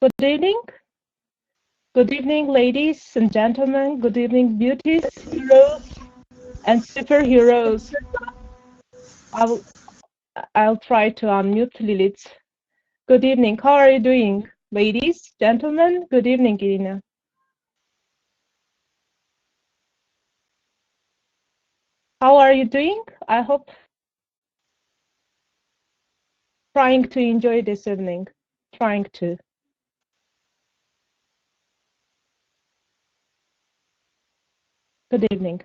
Good evening. Good evening, ladies and gentlemen. Good evening, beauties, heroes, and superheroes. I'll try to unmute Lilith. Good evening. How are you doing, ladies, gentlemen? Good evening, Irina. How are you doing? I hope trying to enjoy this evening. Trying to. Good evening.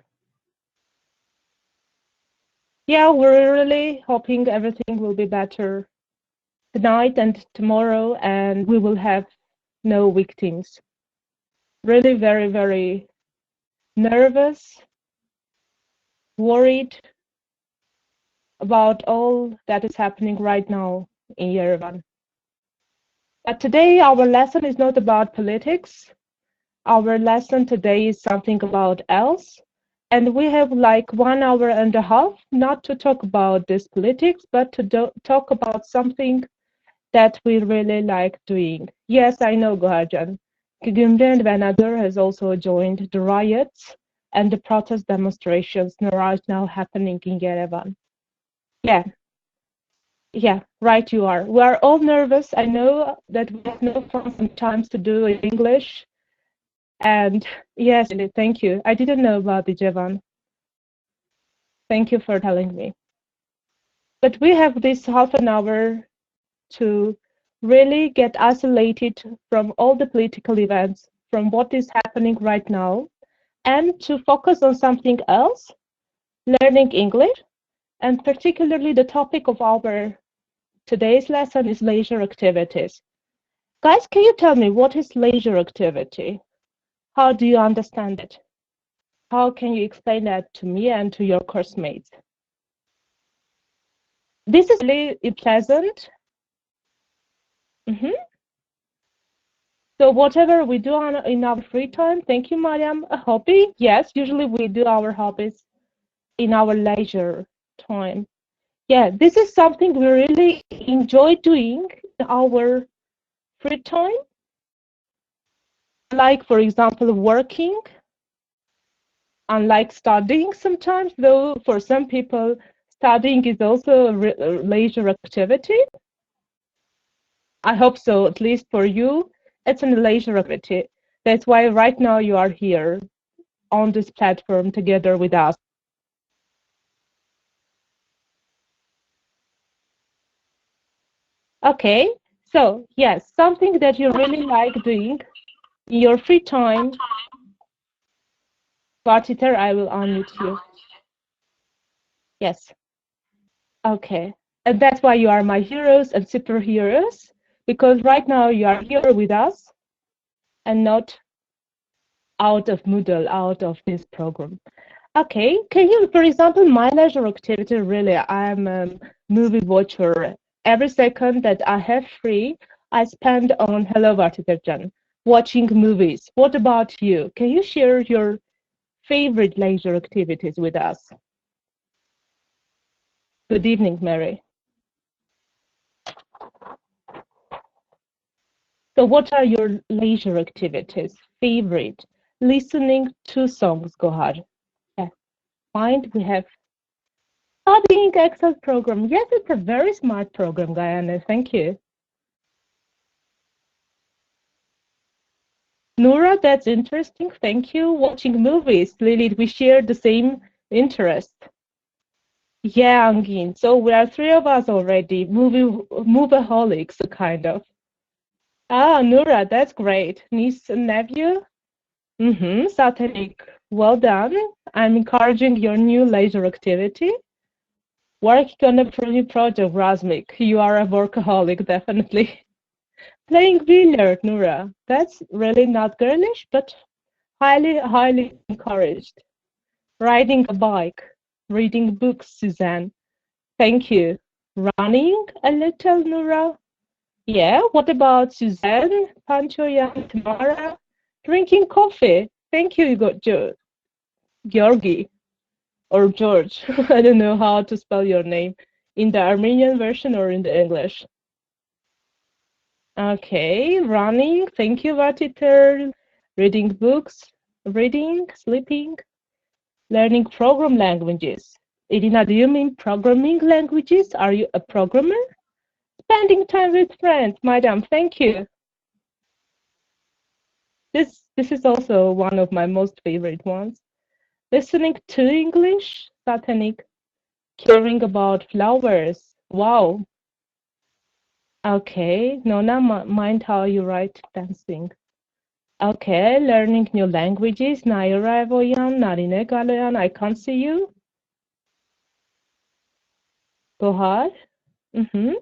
Yeah, we're really hoping everything will be better tonight and tomorrow, and we will have no victims. Really very, very nervous, worried about all that is happening right now in Yerevan. But today our lesson is not about politics. Our lesson today is something about else. And we have like 1 hour and a half, not to talk about this politics, but to talk about something that we really like doing. Yes, I know, Goharjan. Kigumde and Benadur has also joined the riots and the protest demonstrations right now happening in Yerevan. Yeah, right you are. We are all nervous. I know that we have no fun sometimes to do in English. And yes, thank you. I didn't know about the Javan. Thank you for telling me. But we have this half an hour to really get isolated from all the political events, from what is happening right now, and to focus on something else, learning English, and particularly the topic of our today's lesson is leisure activities. Guys, can you tell me what is leisure activity? How do you understand it? How can you explain that to me and to your course mates? This is really pleasant. So whatever we do in our free time, thank you, Mariam. A hobby? Yes, usually we do our hobbies in our leisure time. Yeah, this is something we really enjoy doing in our free time. Like, for example, working, unlike studying sometimes, though for some people, studying is also a leisure activity. I hope so, at least for you, it's a leisure activity. That's why right now you are here on this platform together with us. Okay, so yes, something that you really like doing in your free time. Partiter, I will unmute you. Yes. Okay. And that's why you are my heroes and superheroes, because right now you are here with us and not out of Moodle, out of this program. Okay, can you, for example, my leisure activity, really, I'm a movie watcher. Every second that I have free, I spend on Hello Vartiterjan, watching movies. What about you? Can you share your favorite leisure activities with us? Good evening, Mary. So what are your leisure activities? Favorite? Listening to songs, Gohar. Yeah. Mind we have studying Excel program. Yes, it's a very smart program, Gayane. Thank you. Noura, that's interesting. Thank you. Watching movies. Lilith, we share the same interest. Yeah, Angin. So we are 3 of us already. Movieaholics, kind of. Ah, Noura, that's great. Niece and nephew? Satanic. Well done. I'm encouraging your new leisure activity. Working on a pretty project, Razmik. You are a workaholic, definitely. Playing billiard, Noura. That's really not girlish, but highly, highly encouraged. Riding a bike. Reading books, Suzanne. Thank you. Running a little, Noura. Yeah, what about Suzanne, Pancho, Yan, Tamara? Drinking coffee. Thank you, Georgi. Or George. I don't know how to spell your name. In the Armenian version or in the English? Okay, running. Thank you, Vatiter. Reading books, reading, sleeping, learning program languages. Irina, do you mean programming languages? Are you a programmer? Spending time with friends, madam. Thank you. This is also one of my most favorite ones. Listening to English, satanic, caring about flowers. Wow. Okay, Nona, mind how you write dancing. Okay, learning new languages. Naira Voyan, Narine Galoyan, I can't see you. Gohar. Mm-hmm.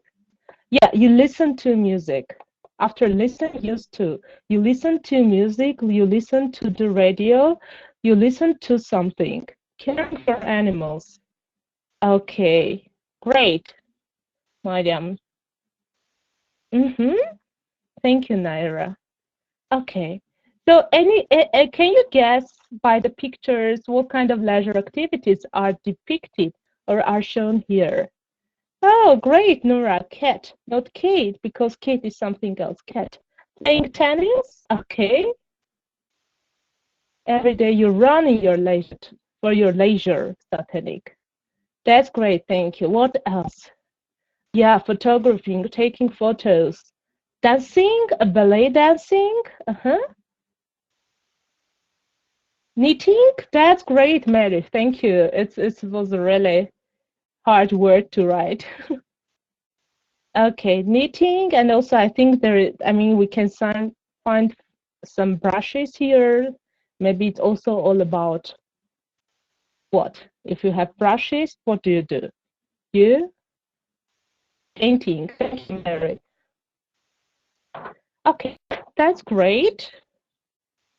Yeah, you listen to music. After listen, used to. You listen to music, you listen to the radio, you listen to something. Caring for animals. Okay, great, Mariam. Mm-hmm. Thank you, Naira. Okay. So can you guess by the pictures what kind of leisure activities are depicted or are shown here? Oh, great, Nora. Cat, not Kate, because Kate is something else. Cat. Playing tennis? Okay. Every day you run in your leisure for your leisure, Satanic. That's great, thank you. What else? Yeah, photographing, taking photos. Dancing, ballet dancing. Uh-huh. Knitting? That's great, Mary. Thank you. It was a really hard word to write. Okay, knitting, and also I think I mean, we can find some brushes here. Maybe it's also all about what? If you have brushes, what do you do? You painting. Thank you, Mary. Okay, that's great.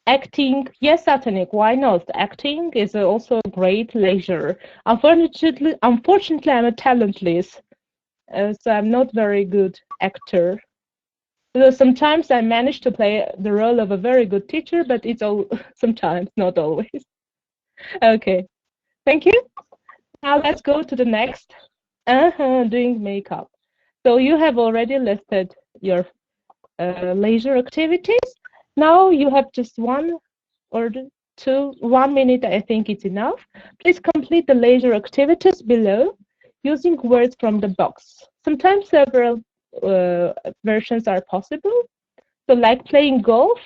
Acting, yes, Satanik, why not? Acting is also a great leisure. Unfortunately, I'm a talentless, so I'm not very good actor. So sometimes I manage to play the role of a very good teacher, but it's all sometimes, not always. Okay, thank you. Now let's go to the next. Doing makeup. So you have already listed your leisure activities. Now you have just one or two, 1 minute, I think it's enough. Please complete the leisure activities below using words from the box. Sometimes several versions are possible. So like playing golf,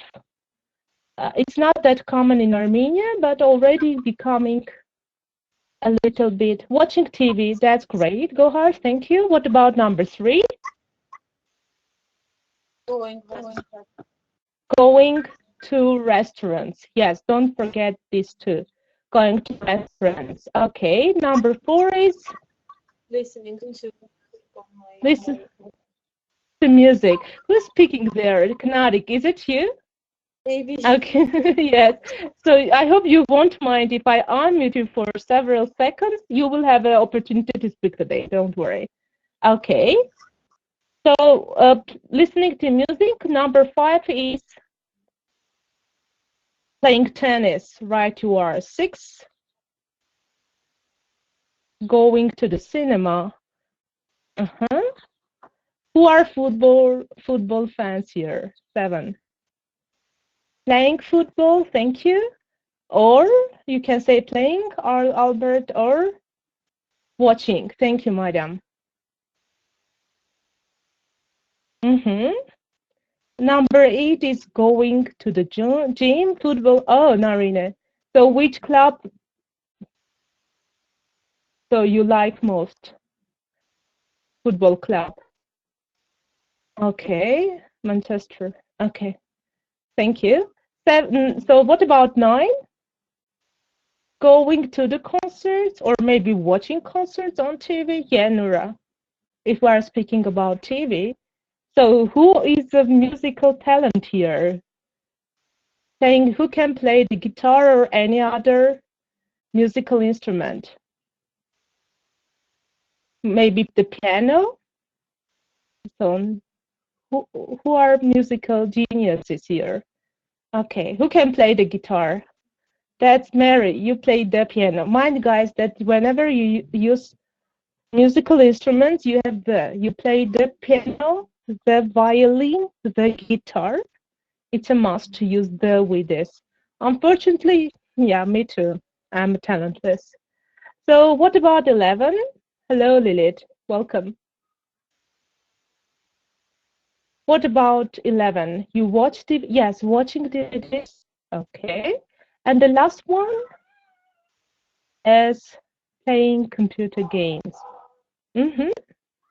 it's not that common in Armenia, but already becoming a little bit. Watching TV, that's great. Gohar, thank you. What about number 3? Going to restaurants. Yes, don't forget these two. Going to restaurants. Okay, number 4 is Listening to listen to music. Who's speaking there? Knadik, is it you? maybe. Okay, yes. So I hope you won't mind if I unmute you for several seconds. You will have an opportunity to speak today. Don't worry. Okay. So listening to music. Number 5 is playing tennis. Right, you are 6. Going to the cinema. Uh-huh. Who are football fans here? 7. Playing football. Thank you. Or you can say playing, or Albert, or watching. Thank you, madam. Number 8 is going to the gym, football. Oh, Narine. So which club so you like most? Football club. Okay, Manchester. Okay, thank you. 7. So what about 9? Going to the concerts or maybe watching concerts on TV? Yeah, Nura. If we are speaking about TV. So who is the musical talent here? Saying who can play the guitar or any other musical instrument? Maybe the piano? So who are musical geniuses here? Okay, who can play the guitar? That's Mary. You play the piano. Mind, guys, that whenever you use musical instruments, you play the piano, the violin, the guitar. It's a must to use the with this. Unfortunately, yeah, me too. I'm talentless. So what about 11? Hello, Lilith. Welcome. What about 11? You watched it? Yes, watching this. Okay. And the last one is playing computer games. Mm-hmm.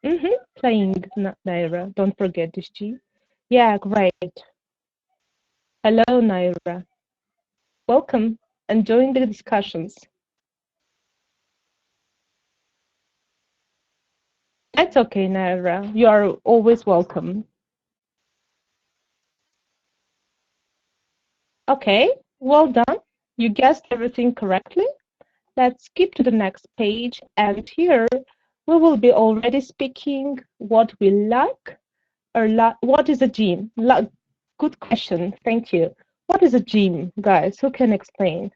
Mm-hmm. Playing Naira. Don't forget this G. Yeah, great. Hello, Naira. Welcome and join the discussions. That's okay, Naira. You are always welcome. Okay, well done. You guessed everything correctly. Let's skip to the next page, and here we will be already speaking what we like or what is a gym? Good question, thank you. What is a gym, guys? Who can explain?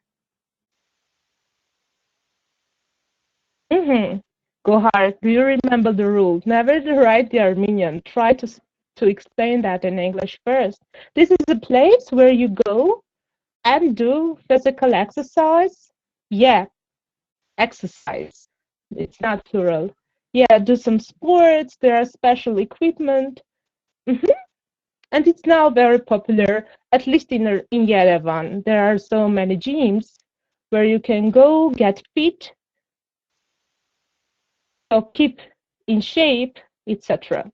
Gohar, do you remember the rules? Never write the Armenian. Try to explain that in English first. This is a place where you go and do physical exercise. Yeah, exercise. It's not plural. Yeah, do some sports. There are special equipment. And it's now very popular, at least in Yerevan. There are so many gyms where you can go get fit, or keep in shape, etc.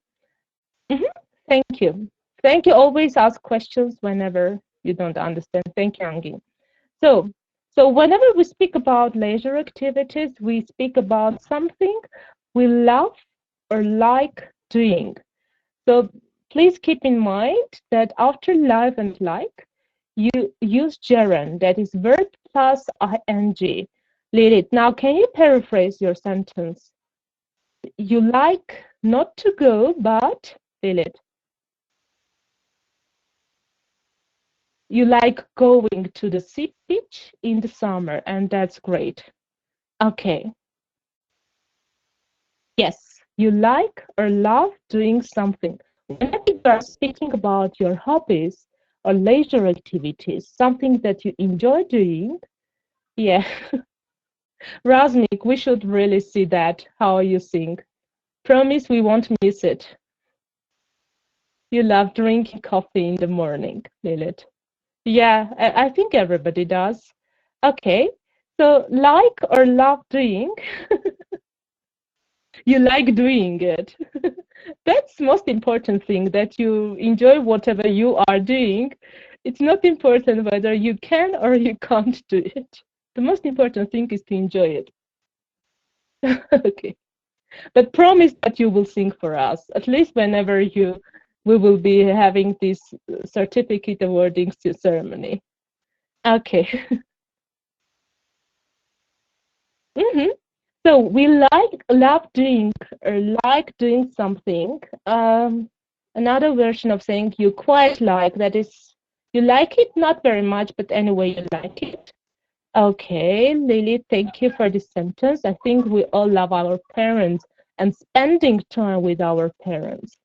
Thank you. Thank you. Always ask questions whenever you don't understand. Thank you, Angi. So, so whenever we speak about leisure activities, we speak about something we love or like doing. So please keep in mind that after love and like, you use gerund, that is verb plus ing. Lilith, now can you paraphrase your sentence? You like not to go, but Lilith. You like going to the sea beach in the summer, and that's great. Okay. Yes, you like or love doing something. Whenever you are speaking about your hobbies or leisure activities, something that you enjoy doing, yeah. Razmik, we should really see that, how you sing. Promise we won't miss it. You love drinking coffee in the morning, Lilith. Yeah, I think everybody does. Okay, so like or love doing, you like doing it. That's most important thing, that you enjoy whatever you are doing. It's not important whether you can or you can't do it. The most important thing is to enjoy it. Okay. But promise that you will sing for us, at least whenever we will be having this certificate awarding ceremony. Okay. So we love doing or like doing something. Another version of saying you quite like, that is, you like it not very much, but anyway you like it. Okay, Lily, thank you for this sentence. I think we all love our parents and spending time with our parents.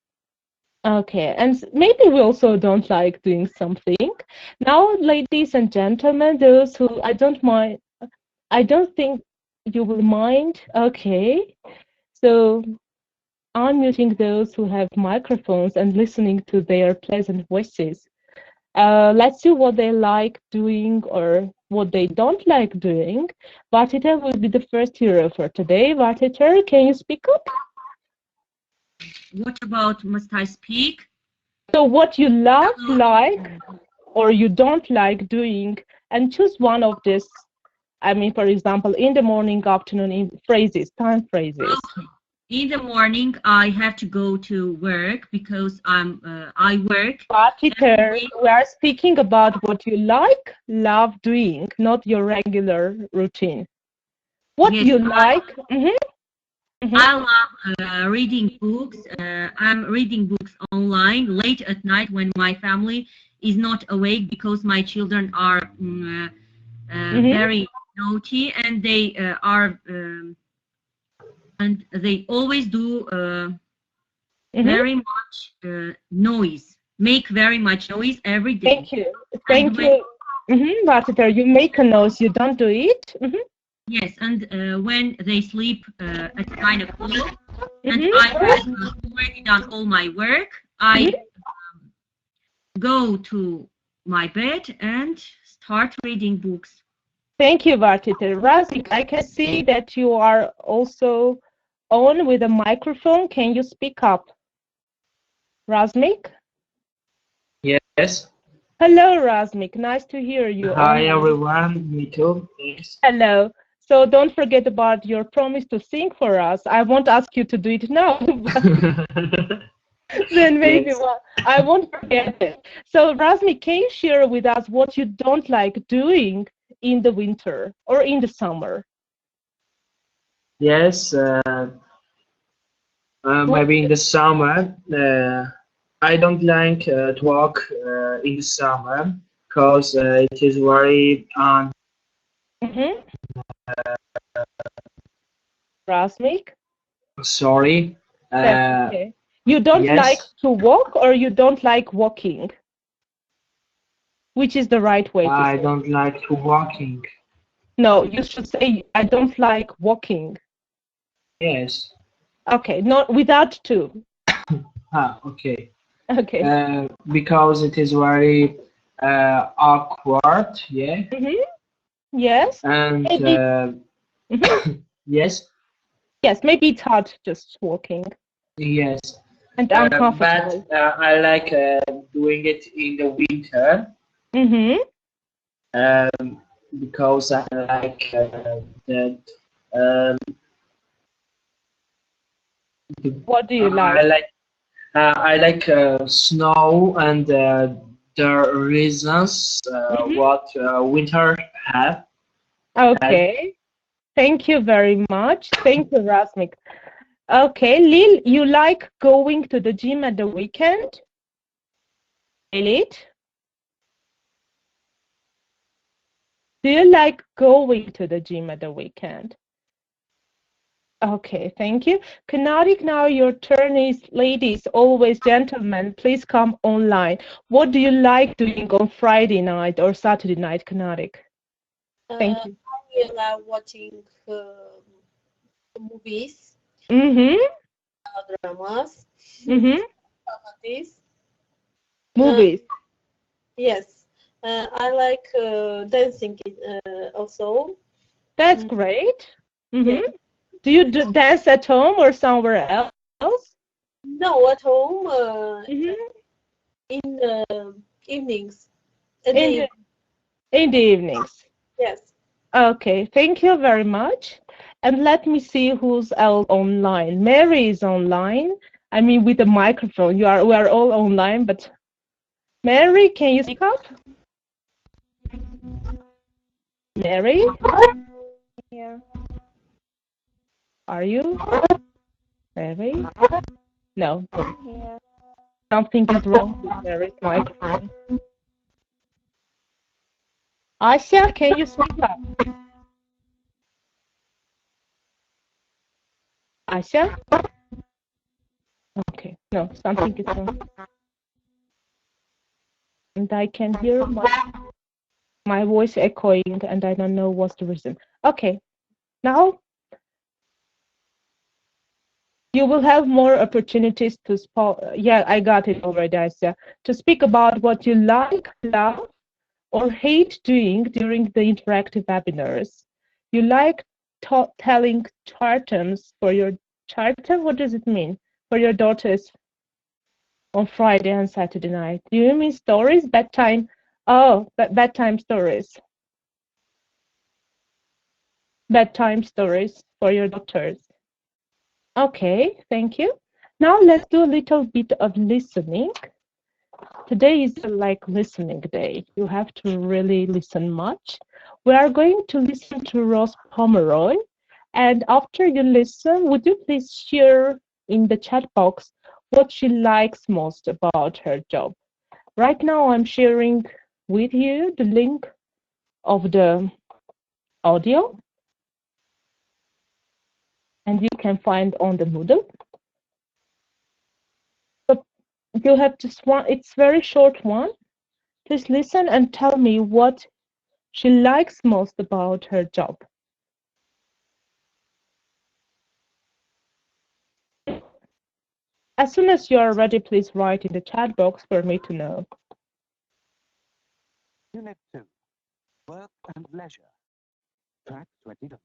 Okay, and maybe we also don't like doing something. Now, ladies and gentlemen, those who I don't think you will mind. Okay, so unmuting those who have microphones and listening to their pleasant voices. Let's see what they like doing or what they don't like doing. Vartiter will be the first hero for today. Vartiter, can you speak up? What about must I speak? So what you love, like, or you don't like doing, and choose one of this. I mean, for example, in the morning, afternoon, in phrases, time phrases. Okay. In the morning, I have to go to work because I work. Vartiter, we are speaking about what you like, love doing, not your regular routine. What Yes, you like. I love reading books. I'm reading books online late at night when my family is not awake because my children are very naughty and they are and they always do very much noise. Make very much noise every day. Thank you. Thank you. Vartiter, you make a noise, you don't do it? Yes, and when they sleep at 9 o'clock, and I have already done all my work, I go to my bed and start reading books. Thank you, Vartiter. Razik, I can see that you are also on with a microphone. Can you speak up? Razmik? Yes. Hello, Razmik. Nice to hear you. Hi, everyone. Me too. Yes. Hello. So don't forget about your promise to sing for us. I won't ask you to do it now, but then maybe Yes. I won't forget it. So, Razmik, can you share with us what you don't like doing in the winter or in the summer? Yes. Maybe in the summer. I don't like to walk in the summer because it is very Razmik? sorry. That's okay. You don't yes. like to walk or you don't like walking? Which is the right way to I say? don't like to walking. No, you should say I don't like walking. Yes. Okay, not without to. Okay. Okay. Because it is very awkward. Yeah. Yes. And Maybe, yes. yes, maybe it's hard just walking Yes. and uncomfortable. But I like doing it in the winter because I like that. What do you I like? like snow and the reasons what winter have. Okay. Thank you very much. Thank you, Rasmik. Okay, Lil, you like going to the gym at the weekend? Lilith? Do you like going to the gym at the weekend? Okay, thank you. Kanadik, now your turn is ladies, always gentlemen, please come online. What do you like doing on Friday night or Saturday night, Kanadik? Thank you. I love watching movies, dramas, comedies. Movies. Yes, I like dancing also. That's great. Yeah. Do you dance at home or somewhere else? No, at home in the evenings. In the evenings. Yes. Okay, thank you very much. And let me see who's else online. Mary is online. I mean, with the microphone. We are all online, but Mary, can you speak up? Mary? Yeah. Are you? Mary? No. Yeah. Something is wrong with Mary's microphone. Asya, can you speak up? Asya? Okay, no, something is wrong. And I can hear my voice echoing, and I don't know what's the reason. Okay, now you will have more opportunities to yeah, I got it already, Asya. To speak about what you like, love, or hate doing during the interactive webinars. You like telling chartums for your chartum? What does it mean? For your daughters on Friday and Saturday night. Do you mean stories? Bedtime? Oh, bedtime stories. Bedtime stories for your daughters. Okay, thank you. Now let's do a little bit of listening. Today is like listening day. You have to really listen much. We are going to listen to Rose Pomeroy. And after you listen, would you please share in the chat box what she likes most about her job? Right now, I'm sharing with you the link of the audio. And you can find on the Moodle. you have just one, it's very short one. Please listen and tell me what she likes most about her job. As soon as you are ready, please write in the chat box for me to know. Unit 2, Work and Leisure, Track 22.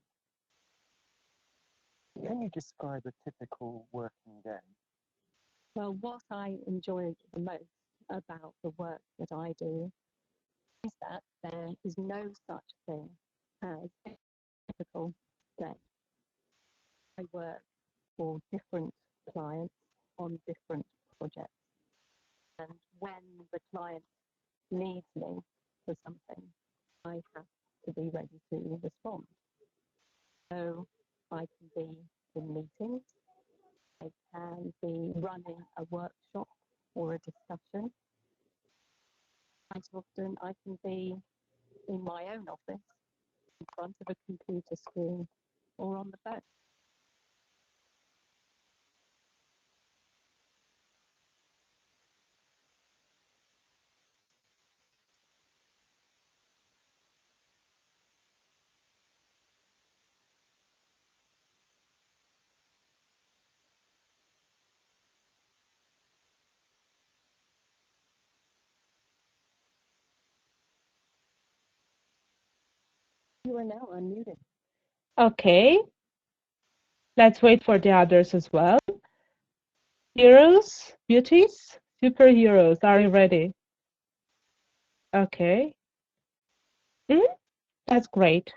Can you describe a typical working day? Well, what I enjoy the most about the work that I do is that there is no such thing as a typical day. I work for different clients on different projects. And when the client needs me for something, I have to be ready to respond. So I can be in meetings, I can be running a workshop or a discussion. Quite often I can be in my own office, in front of a computer screen, or on the phone. You are now unmuted. Okay. Let's wait for the others as well. Heroes, beauties, superheroes, are you ready? Okay. That's great.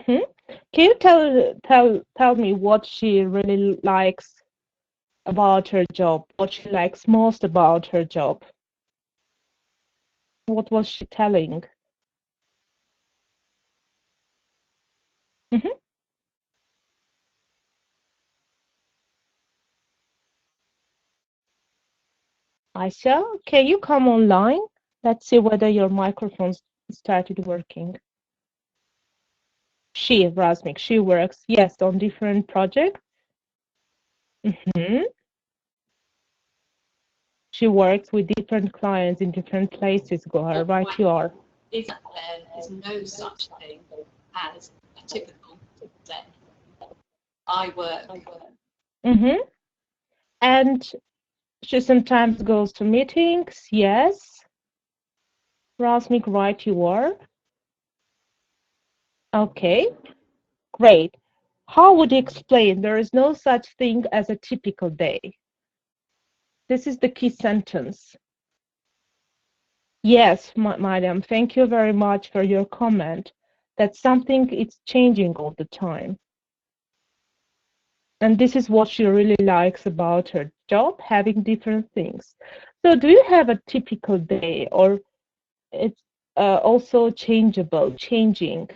Can you tell me what she really likes about her job? What she likes most about her job? What was she telling? Aisha, can you come online? Let's see whether your microphone started working. Razmik, she works, yes, on different projects. She works with different clients in different places, Gohar, right you are. Is that there is no such thing as a typical day. I work. And she sometimes goes to meetings, yes. Razmik, right you are. Okay, great. How would you explain there is no such thing as a typical day? This is the key sentence. Yes, madam, thank you very much for your comment. That's something it's changing all the time. And this is what she really likes about her job, having different things. So do you have a typical day, or it's also changeable, changing?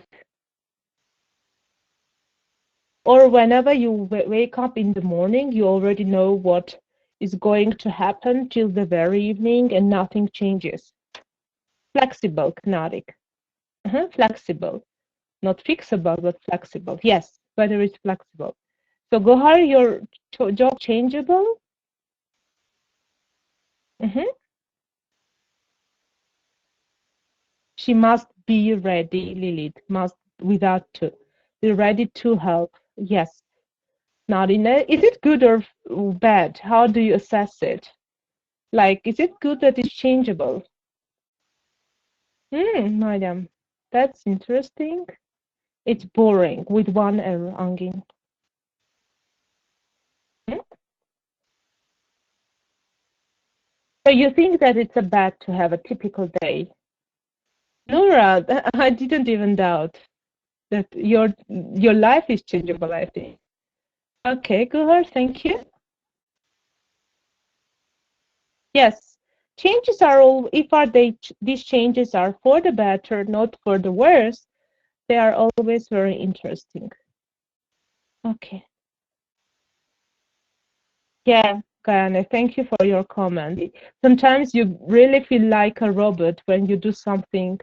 Or whenever you wake up in the morning, you already know what is going to happen till the very evening and nothing changes. Flexible, kinetic. Flexible. Not fixable, but flexible. Yes, weather is flexible. So Gohar, your job changeable? She must be ready, Lilith, must, without to, be ready to help. Yes. Narina, is it good or bad? How do you assess it? Like, is it good that it's changeable? Madam, that's interesting. It's boring with one error, Angin. So you think that it's a bad to have a typical day? Nora, I didn't even doubt that your life is changeable, I think. Okay, Guhar, thank you. Yes, changes are all, these changes are for the better, not for the worse, they are always very interesting. Okay. Yeah, Gayane, thank you for your comment. Sometimes you really feel like a robot when you do something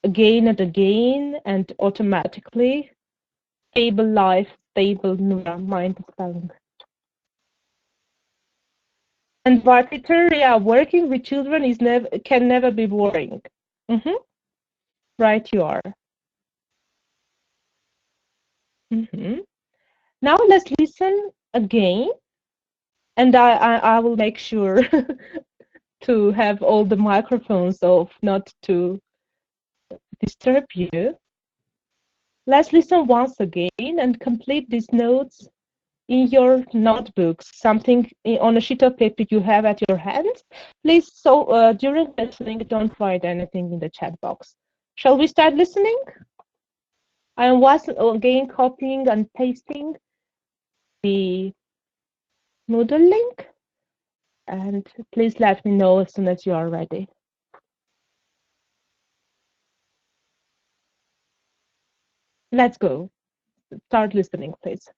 again and again and automatically. stable life, stable Nura, mind spelling. And Vartitor, yeah, working with children is can never be boring. Right, you are. Now let's listen again, and I will make sure to have all the microphones off, not to disturb you. Let's listen once again and complete these notes in your notebooks, something on a sheet of paper you have at your hands. Please, so during listening, don't write anything in the chat box. Shall we start listening? I am once again copying and pasting the Moodle link, and please let me know as soon as you are ready. Let's go. Start listening, please.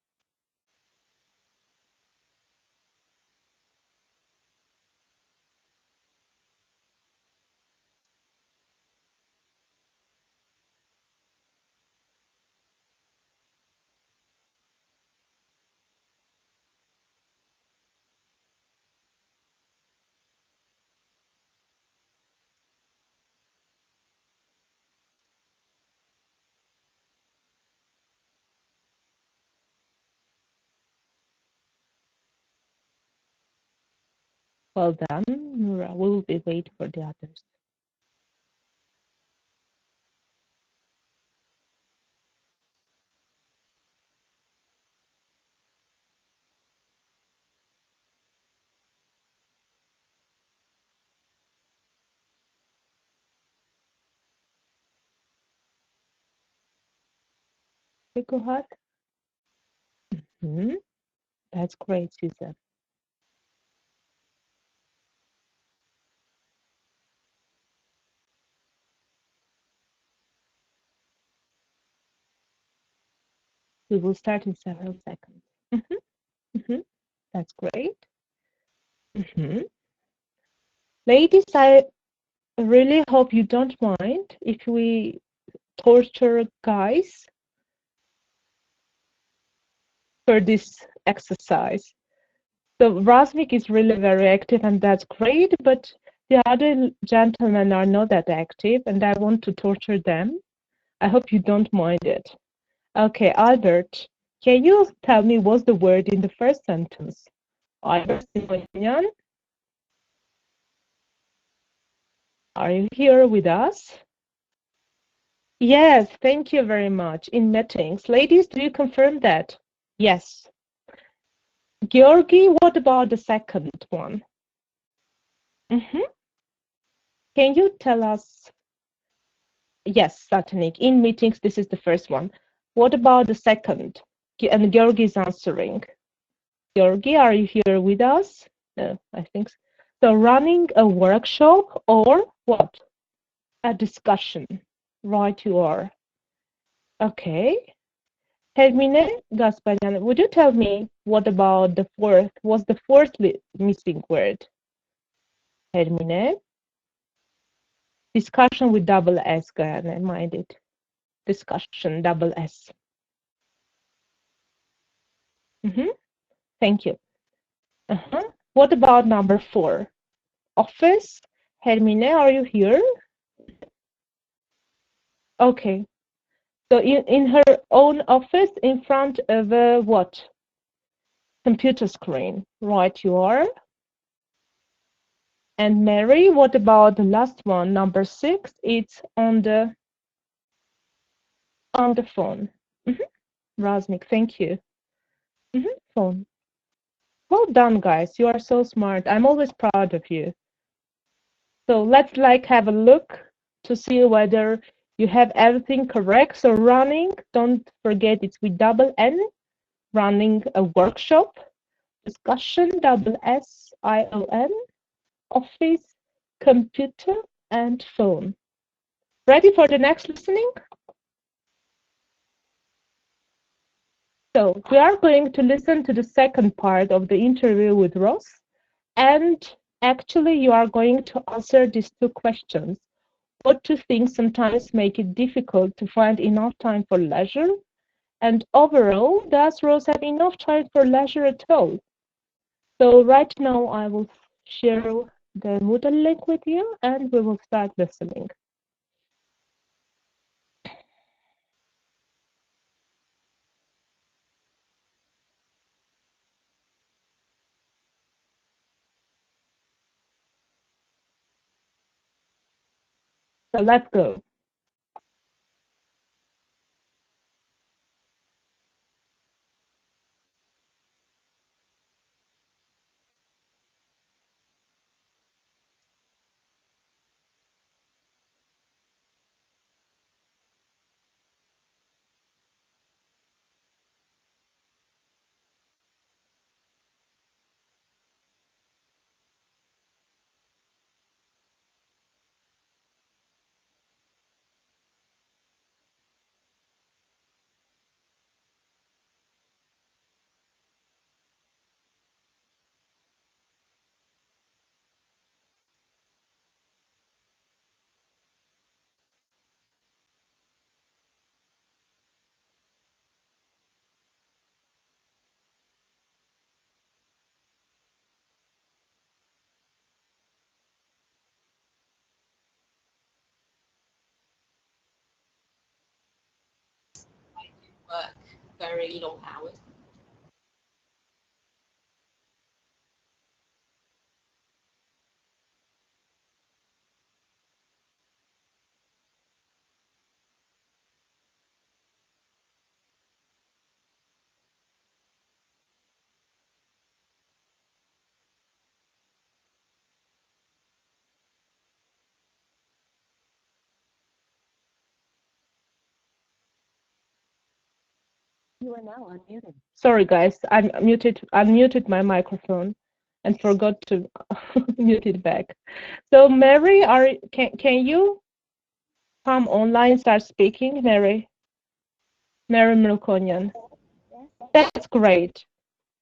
Well done, Nura. We will be waiting for the others. Go ahead. That's great, Susan. We will start in several seconds. That's great. Ladies, I really hope you don't mind if we torture guys for this exercise. So Razmik is really very active, and that's great, but the other gentlemen are not that active, and I want to torture them. I hope you don't mind it. Okay, Albert, can you tell me what's the word in the first sentence? Albert Simonian, are you here with us? Yes, thank you very much. In meetings. Ladies, do you confirm that? Yes. Georgi, what about the second one? Can you tell us? Yes, Satanik. In meetings, this is the first one. What about the second? And Georgi is answering. Georgi, are you here with us? No, I think so. So running a workshop or what? A discussion. Right, you are. Okay. Hermine Gasparian, would you tell me what about the fourth? What's the fourth missing word? Hermine? Discussion with double S, Gayane, mind it. Discussion, double S. Thank you. What about number 4? Office? Hermine, are you here? Okay. So in her own office, in front of a what? Computer screen. Right, you are. And Mary, what about the last one, number 6? It's on the phone. Razmik, thank you. Phone. Well done, guys. You are so smart. I'm always proud of you. So let's have a look to see whether you have everything correct. So running, don't forget it's with double N. Running a workshop. Discussion, double S-I-O-N. Office, computer, and phone. Ready for the next listening? So we are going to listen to the second part of the interview with Ross, and actually you are going to answer these 2 questions. What 2 things sometimes make it difficult to find enough time for leisure, And overall, does Rose have enough time for leisure at all? So right now I will share the Moodle link with you and we will start listening. So let's go. I do work very long hours. You are now unmuted. Sorry guys, I unmuted my microphone and forgot to mute it back. So Mary, can you come online, start speaking, Mary? Mary Melkonian. That's great.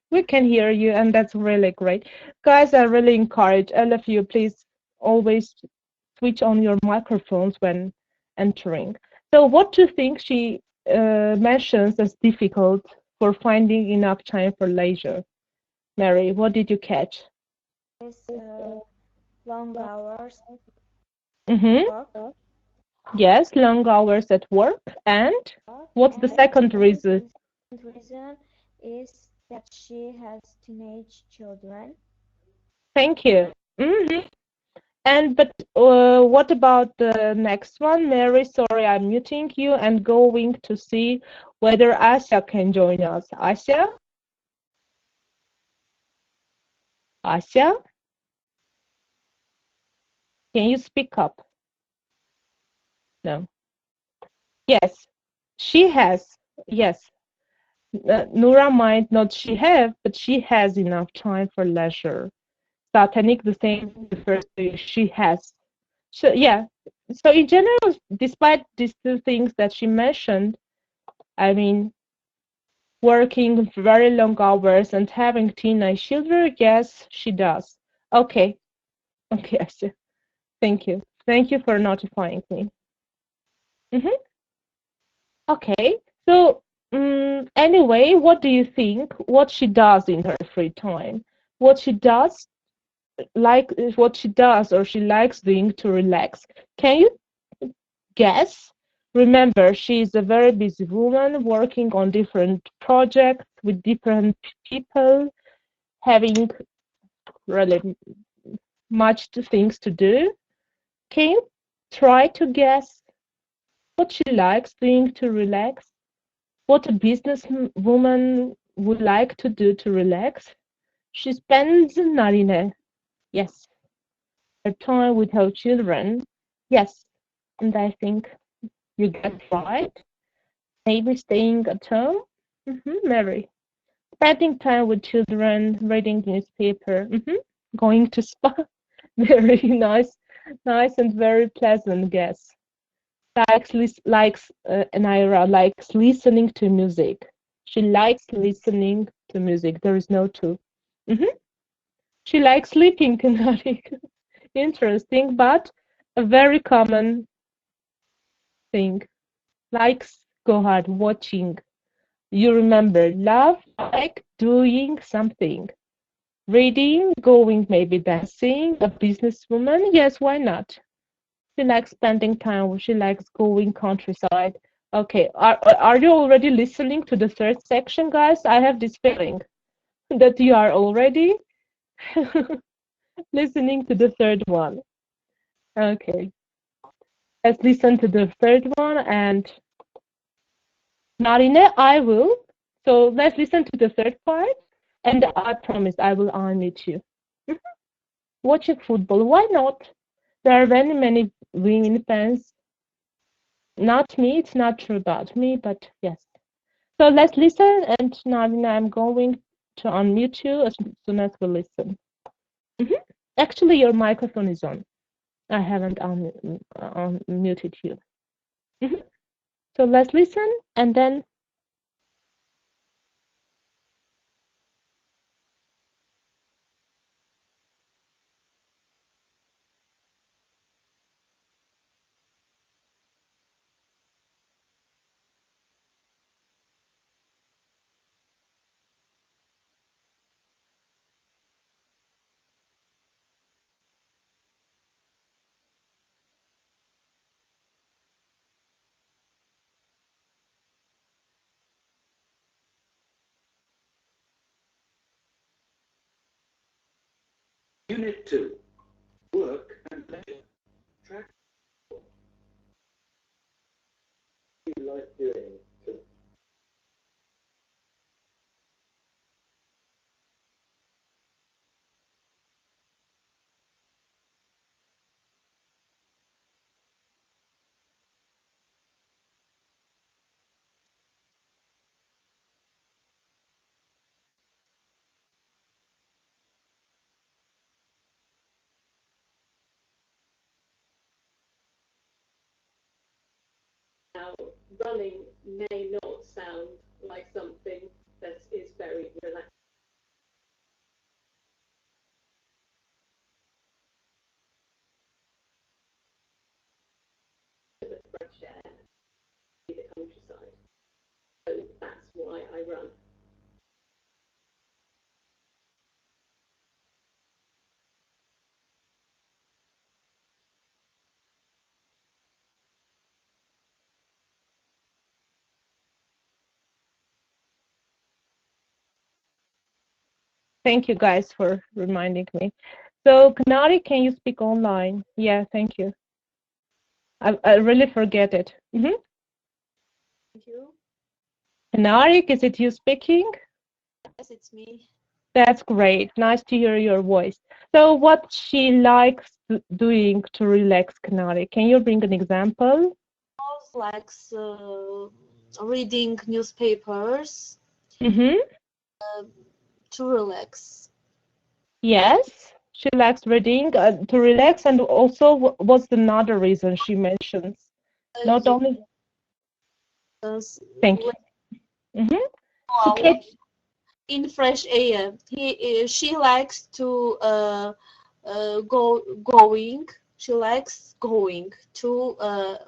We can hear you, and that's really great. Guys, I really encourage all of you, please always switch on your microphones when entering. So what do you think she mentions as difficult for finding enough time for leisure? Mary, what did you catch? Long hours. Mm-hmm. Yes, long hours at work. And what's the second reason? The reason is that she has teenage children. Thank you. Mm-hmm. But what about the next one, Mary? Sorry, I'm muting you and going to see whether Asya can join us. Asya? Asya? Can you speak up? No. Yes, she has. Yes. Noura might not she have, but she has enough time for leisure. Satanik, the same refers to she has. So yeah. So in general, despite these two things that she mentioned, I mean, working very long hours and having teenage children, yes, she does. Okay. Okay, Asya. Thank you. Thank you for notifying me. Mm-hmm. Okay. So anyway, what do you think? What she does in her free time? What she does, what she does or she likes doing to relax? Can you guess? Remember, she is a very busy woman working on different projects with different people, having really much things to do. Can you try to guess what she likes doing to relax? What a business woman would like to do to relax? She spends Narine, yes, her time with her children, yes, and I think you get right. Maybe staying at home, Mary, spending time with children, reading newspaper, going to spa, very nice and very pleasant guess. Likes Naira likes listening to music. She likes listening to music. There is no two. She likes sleeping. Interesting, but a very common thing. Likes Gohard watching You remember, love like doing something. Reading, going, maybe dancing, a businesswoman. Yes, why not? She likes spending time. She likes going countryside. Okay, are you already listening to the third section, guys? I have this feeling that you are already listening to the third one. Okay, let's listen to the third one, and Narine, I will. So let's listen to the third part, and I promise I will unmute you. Watching football, why not? There are many women fans. Not me, it's not true about me, but yes. So let's listen, and Narine, I'm going to unmute you as soon as we listen. Actually, your microphone is on. I haven't unmuted you. So let's listen, and then Unit 2. Work and leisure. Track 4. What do you like doing? Now, running may not sound like something that is very relaxing. The fresh air, the countryside. So that's why I run. thank you guys for reminding me. So, Kanari, can you speak online? Yeah, thank you. I really forget it. Thank you. Kanari, is it you speaking? Yes, it's me. That's great. Nice to hear your voice. So, what she likes doing to relax, Kanari? Can you bring an example? She likes reading newspapers to relax. Yes, she likes reading to relax, and also what's another reason she mentions? Not Yeah, only. Thank you. To well, catch. in fresh air. She likes to going. She likes going to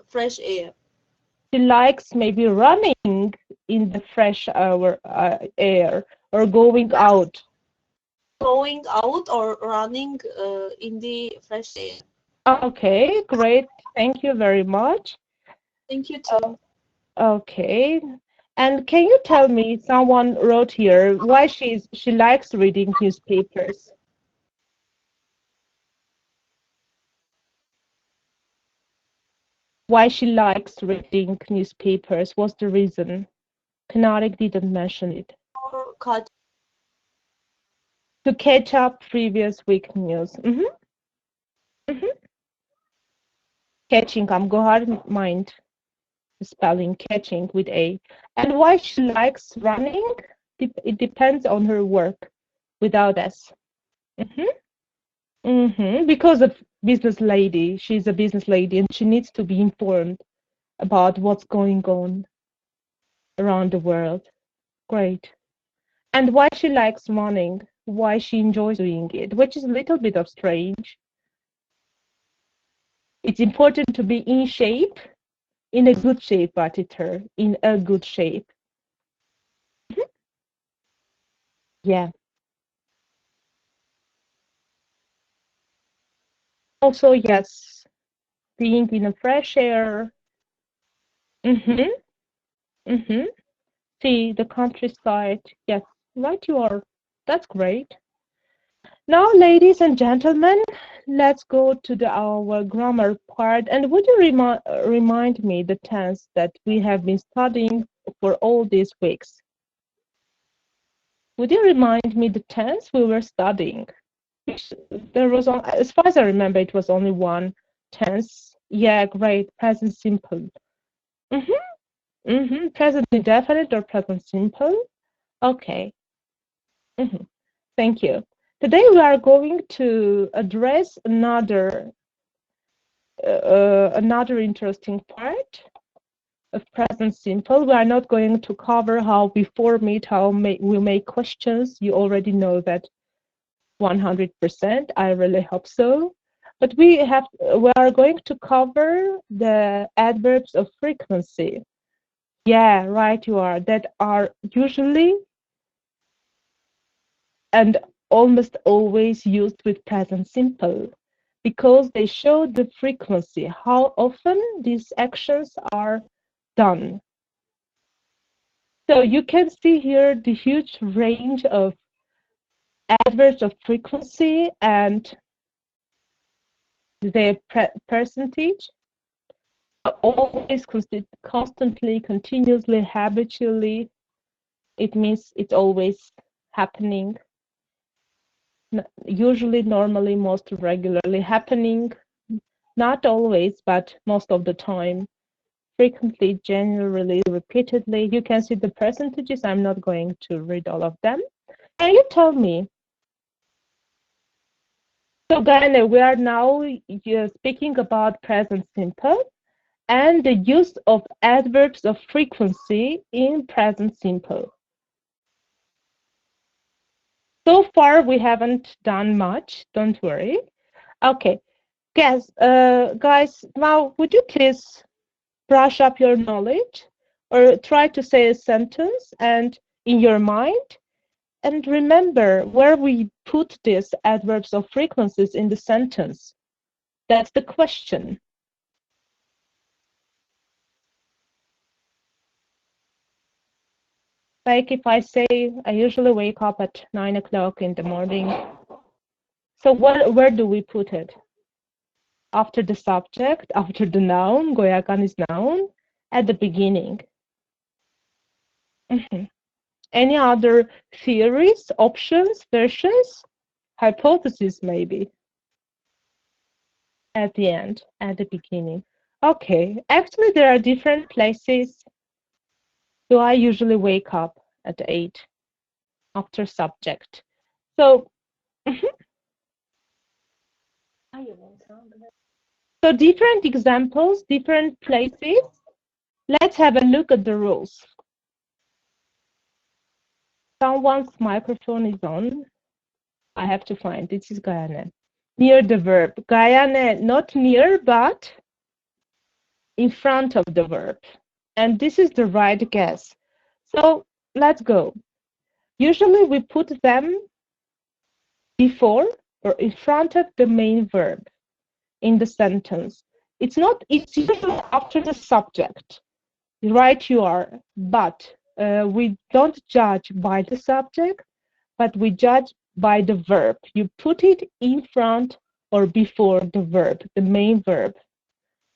fresh air. She likes maybe running in the fresh air or going out. Going out or running in the fresh air. Okay, great. Thank you very much. Thank you too. Okay. And can you tell me, someone wrote here, why she likes reading newspapers? Why she likes reading newspapers? What's the reason? Kanarik didn't mention it. To catch up previous week news. Catching, I'm going to mind spelling catching with A. And why she likes running? It depends on her work without S. Because of business lady, she's a business lady and she needs to be informed about what's going on around the world. Great. And why she likes running, why she enjoys doing it, which is a little bit of strange. It's important to be in shape, in a good shape, Batiter, in a good shape. Yeah. Also, yes, being in a fresh air. Mm-hmm. Mm-hmm. See the countryside. Yes, right you are. That's great. Now, ladies and gentlemen, let's go to our grammar part. And would you remind me the tense that we have been studying for all these weeks? Would you remind me the tense we were studying? There was, as far as I remember, it was only one tense. Yeah, great. Present simple. Mm-hmm. Mm-hmm. Present indefinite or present simple. Okay. Mm-hmm. Thank you. Today we are going to address another interesting part of present simple. We are not going to cover how we form it, how we make questions. You already know that 100%. I really hope so. But we are going to cover the adverbs of frequency. Yeah, right, you are. That are usually and almost always used with present simple because they show the frequency, how often these actions are done. So you can see here the huge range of adverbs of frequency and their percentage. Always, constantly, continuously, habitually. It means it's always happening. Usually, normally, most regularly happening. Not always, but most of the time. Frequently, generally, repeatedly. You can see the percentages. I'm not going to read all of them. Can you tell me? So, Gaine, we are now speaking about present simple and the use of adverbs of frequency in present simple. So far, we haven't done much. Don't worry. Okay, guys, now would you please brush up your knowledge or try to say a sentence and in your mind and remember where we put these adverbs of frequencies in the sentence. That's the question. Like if I say I usually wake up at 9 o'clock in the morning. So where do we put it? After the subject, after the noun, goyakan is noun, at the beginning. Any other theories, options, versions, hypotheses maybe? At the end, at the beginning. Okay, actually there are different places. Do I usually wake up at 8 after subject? So, so different examples, different places. Let's have a look at the rules. Someone's microphone is on. I have to find. This is Gayane. Near the verb. Gayane, not near, but in front of the verb. And this is the right guess. So let's go. Usually we put them before or in front of the main verb in the sentence. It's usually after the subject. Right you are, but we don't judge by the subject, but we judge by the verb. You put it in front or before the verb, the main verb.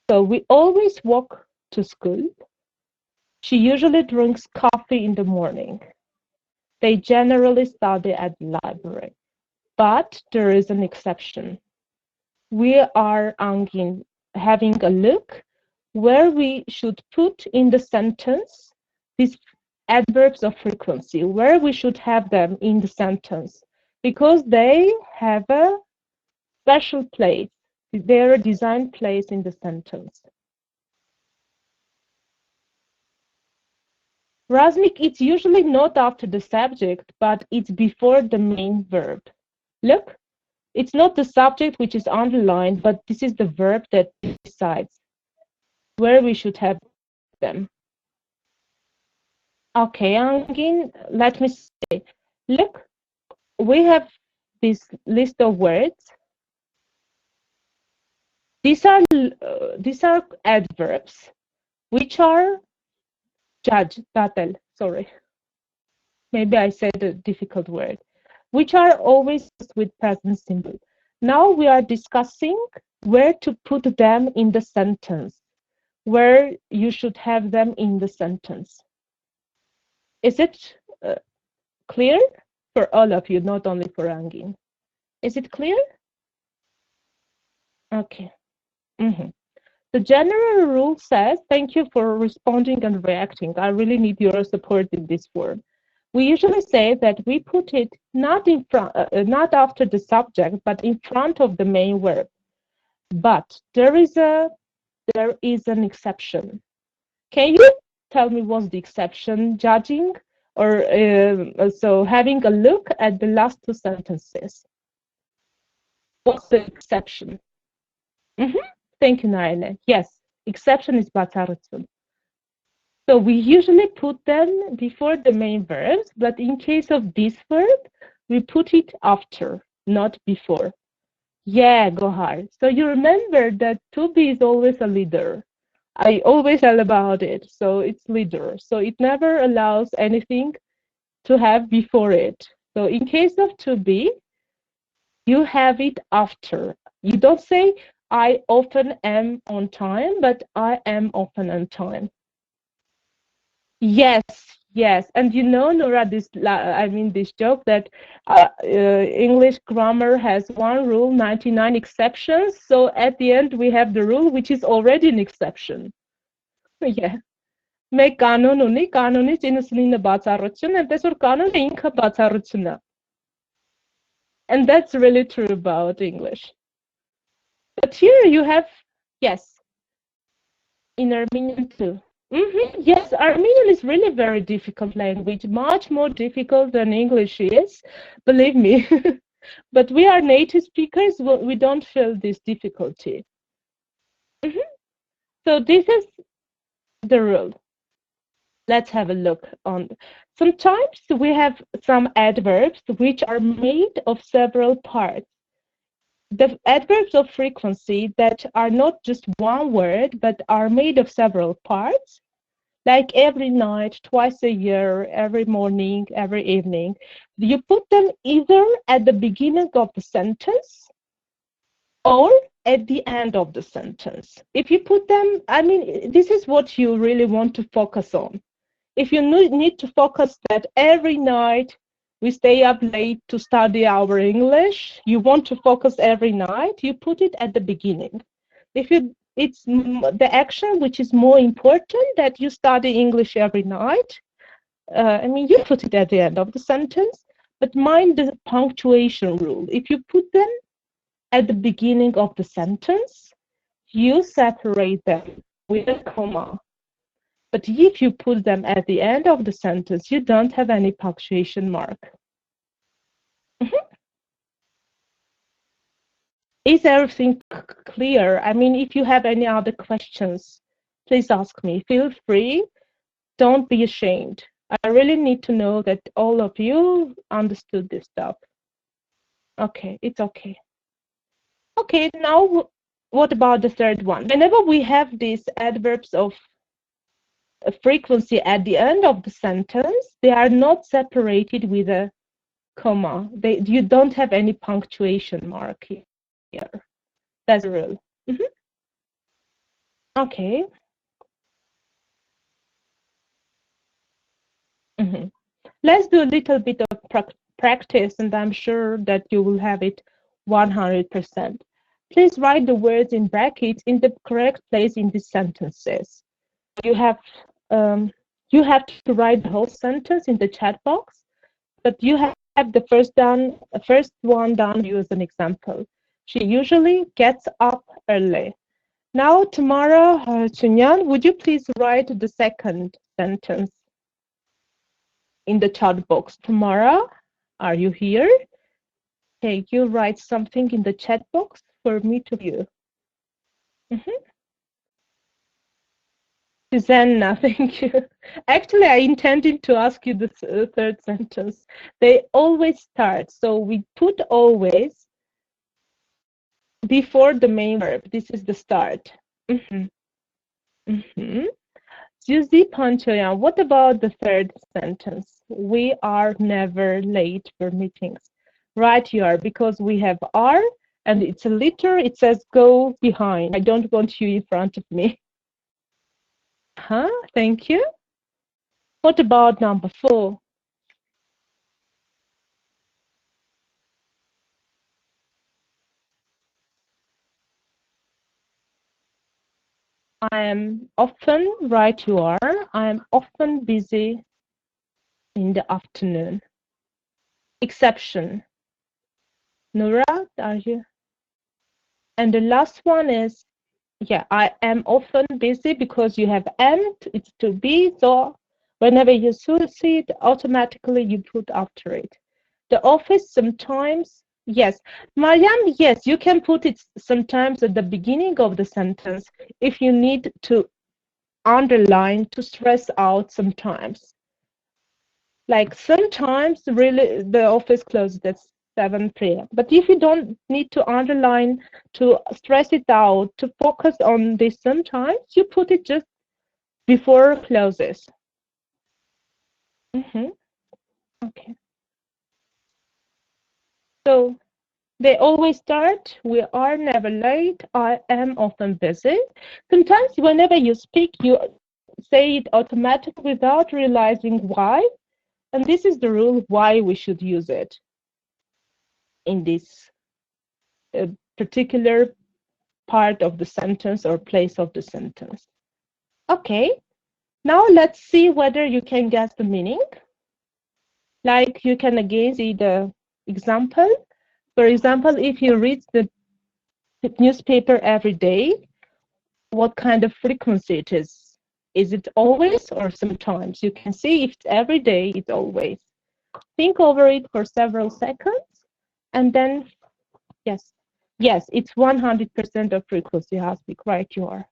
So we always walk to school. She usually drinks coffee in the morning. They generally study at the library. But there is an exception. We are having a look where we should put in the sentence these adverbs of frequency, where we should have them in the sentence, because they have a special place. They're a designed place in the sentence. Razmik, it's usually not after the subject, but it's before the main verb. Look, it's not the subject which is underlined, but this is the verb that decides where we should have them. Okay, Angin, let me say, look, we have this list of words. These are adverbs, which are sorry, maybe I said a difficult word, which are always with present simple. Now we are discussing where to put them in the sentence, where you should have them in the sentence. Is it clear for all of you, not only for Angin? Is it clear? Okay. The general rule says, thank you for responding and reacting. I really need your support in this form. We usually say that we put it not in front, not after the subject, but in front of the main verb. But there is an exception. Can you tell me what's the exception? Judging or so having a look at the last two sentences. What's the exception? Thank you, Naine. Yes, exception is batarutsun. So we usually put them before the main verbs, but in case of this verb, we put it after, not before. Yeah, Gohar. So you remember that to be is always a leader. I always tell about it. So it's leader. So it never allows anything to have before it. So in case of to be, you have it after. You don't say, I often am on time, but I am often on time. Yes, yes. And you know, Nora, this joke that English grammar has one rule, 99 exceptions. So at the end, we have the rule, which is already an exception. Yeah. Մեկ կանոն ունի, կանոնից 99 բացառություն, այնպես որ կանոնը ինքը բացառությունն է. And that's really true about English. But here you have, yes, in Armenian too. Yes, Armenian is really very difficult language, much more difficult than English is, believe me. But we are native speakers, we don't feel this difficulty. So this is the rule. Let's have a look on. Sometimes we have some adverbs which are made of several parts. The adverbs of frequency that are not just one word, but are made of several parts, like every night, twice a year, every morning, every evening. You put them either at the beginning of the sentence or at the end of the sentence. If you put them, this is what you really want to focus on. If you need to focus that every night we stay up late to study our English, you want to focus every night, you put it at the beginning. If it's the action which is more important, that you study English every night, you put it at the end of the sentence, but mind the punctuation rule. If you put them at the beginning of the sentence, you separate them with a comma. But if you put them at the end of the sentence, you don't have any punctuation mark. Is everything clear? If you have any other questions, please ask me. Feel free. Don't be ashamed. I really need to know that all of you understood this stuff. Okay, it's okay. Okay, now what about the third one? Whenever we have these adverbs of frequency at the end of the sentence, they are not separated with a comma. You don't have any punctuation mark here. That's a rule. Okay. Let's do a little bit of practice, and I'm sure that you will have it 100%. Please write the words in brackets in the correct place in the sentences. You have to write the whole sentence in the chat box, but you have the first one done you as an example. She usually gets up early. Now, Tamara Chunyan, would you please write the second sentence in the chat box? Tamara, are you here? Okay, you write something in the chat box for me to view. Susanna, thank you. Actually, I intended to ask you the third sentence. They always start. So we put always before the main verb. This is the start. Suzy Panchoyan, what about the third sentence? We are never late for meetings. Right, you are, because we have are, and it's a letter, it says go behind. I don't want you in front of me. Thank you. What about number 4? I am often, right you are, I am often busy in the afternoon. Exception. Nura, are you? And the last one is, yeah, I am often busy because you have and, it's to be, so whenever you see it, automatically you put after it. The office sometimes, yes. Mariam, yes, you can put it sometimes at the beginning of the sentence if you need to underline, to stress out sometimes. Like sometimes really the office closes at 7 p.m. But if you don't need to underline, to stress it out, to focus on this sometimes, you put it just before closes. Okay. So they always start, we are never late, I am often busy. Sometimes whenever you speak, you say it automatically without realizing why. And this is the rule why we should use it in this particular part of the sentence or place of the sentence. Okay, now let's see whether you can guess the meaning. Like you can again see the example. For example, if you read the newspaper every day, what kind of frequency it is? Is it always or sometimes? You can see if it's every day, it's always. Think over it for several seconds and then, yes, it's 100% of frequency, Hasbik, right, you are.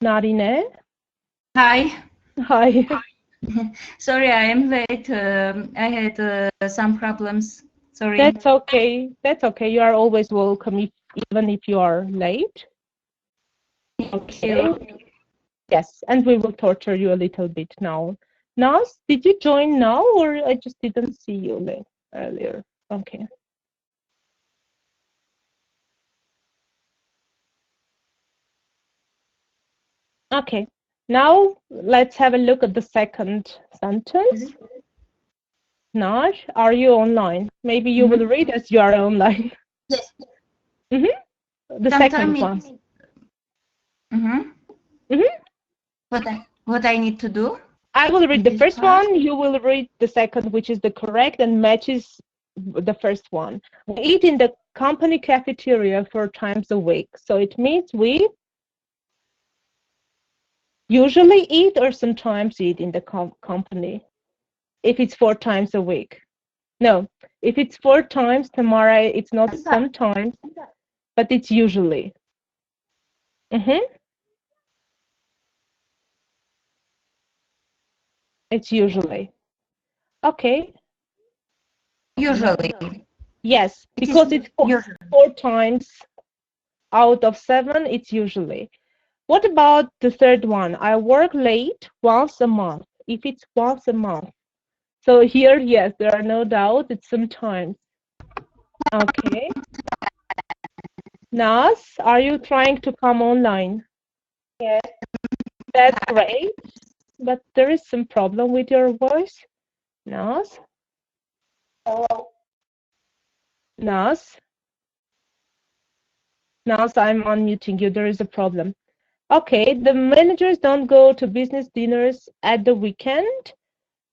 Narine? Hi. Hi. Sorry, I am late. I had some problems. Sorry. That's okay. That's okay. You are always welcome, even if you are late. Okay. Yes, and we will torture you a little bit now. Naz, did you join now, or I just didn't see you earlier? Okay. Okay. Now let's have a look at the second sentence. Naz, are you online? Maybe you will read as you are online. Yes. The second one. What I need to do? I will read the first one. You will read the second, which is the correct and matches the first one. We eat in the company cafeteria 4 times a week. So it means we usually eat or sometimes eat in the company. If it's 4 times a week. No, if it's 4 times, Tamara, it's not sometimes, but it's usually. It's usually. Okay. Usually. Yes, because it's 4 times out of 7, it's usually. What about the third one? I work late once a month. If it's once a month. So here, yes, there are no doubts, it's sometimes. Okay. Naz, are you trying to come online? Yes. That's great. But there is some problem with your voice. Naz? Hello. Naz? Naz, I'm unmuting you. There is a problem. Okay, the managers don't go to business dinners at the weekend.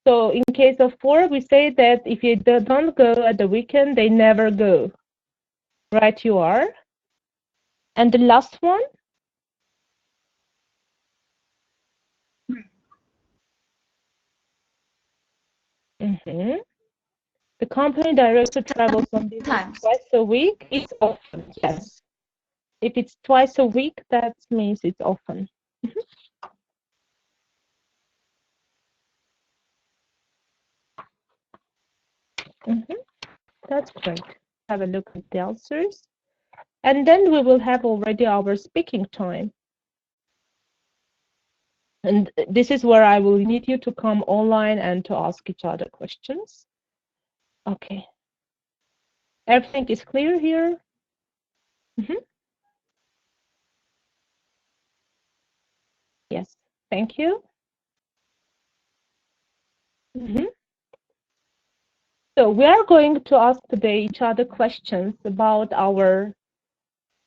So in case of 4, we say that if you don't go at the weekend, they never go. Right, you are. And the last one? The company director travels on business Times. twice a week. It's often, yes. If it's twice a week, that means it's often. That's great. Have a look at the answers. And then we will have already our speaking time. And this is where I will need you to come online and to ask each other questions. Okay. Everything is clear here? Yes, thank you. So we are going to ask today each other questions about our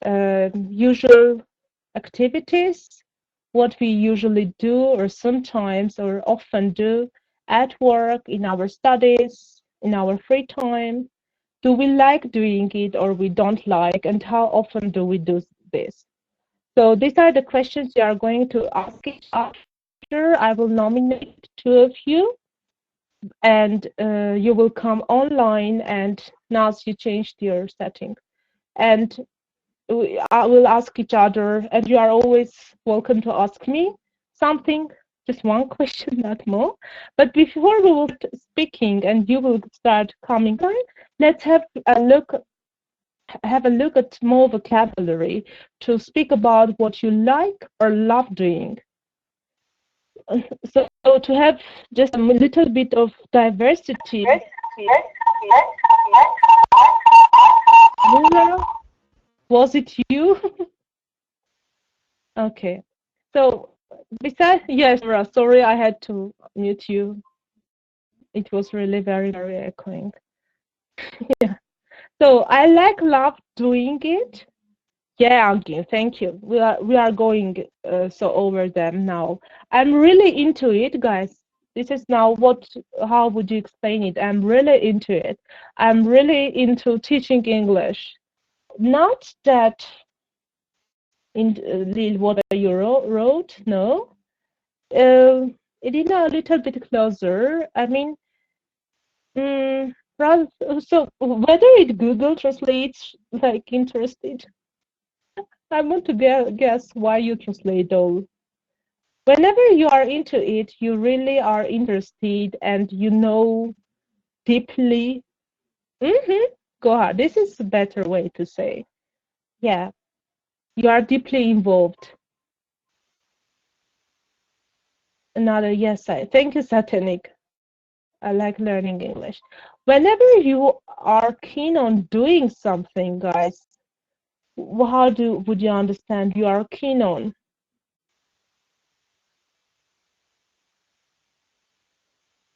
usual activities, what we usually do or sometimes or often do at work, in our studies, in our free time. Do we like doing it or we don't like, and how often do we do this? So these are the questions you are going to ask each other. I will nominate two of you, and you will come online, and now you changed your setting. And I will ask each other, and you are always welcome to ask me something, just one question, not more. But before we will start speaking and you will start coming on, let's have a look at more vocabulary to speak about what you like or love doing. So to have just a little bit of diversity. Nura, was it you? Okay. So besides, yes, Nura, sorry, I had to mute you. It was really very, very echoing. Yeah. So I love doing it. Yeah, Angin, thank you. We are going so over them now. I'm really into it, guys. This is now how would you explain it? I'm really into it. I'm really into teaching English. Not that in Lil, what you wrote, no. It is a little bit closer. I mean, rather, so whether it Google translates like interested. I want to guess why you translate all. Whenever you are into it, you really are interested and you know deeply. Go ahead. This is a better way to say. Yeah, you are deeply involved. Another yes, thank you, Satanik. I like learning English. Whenever you are keen on doing something, guys, how would you understand you are keen on?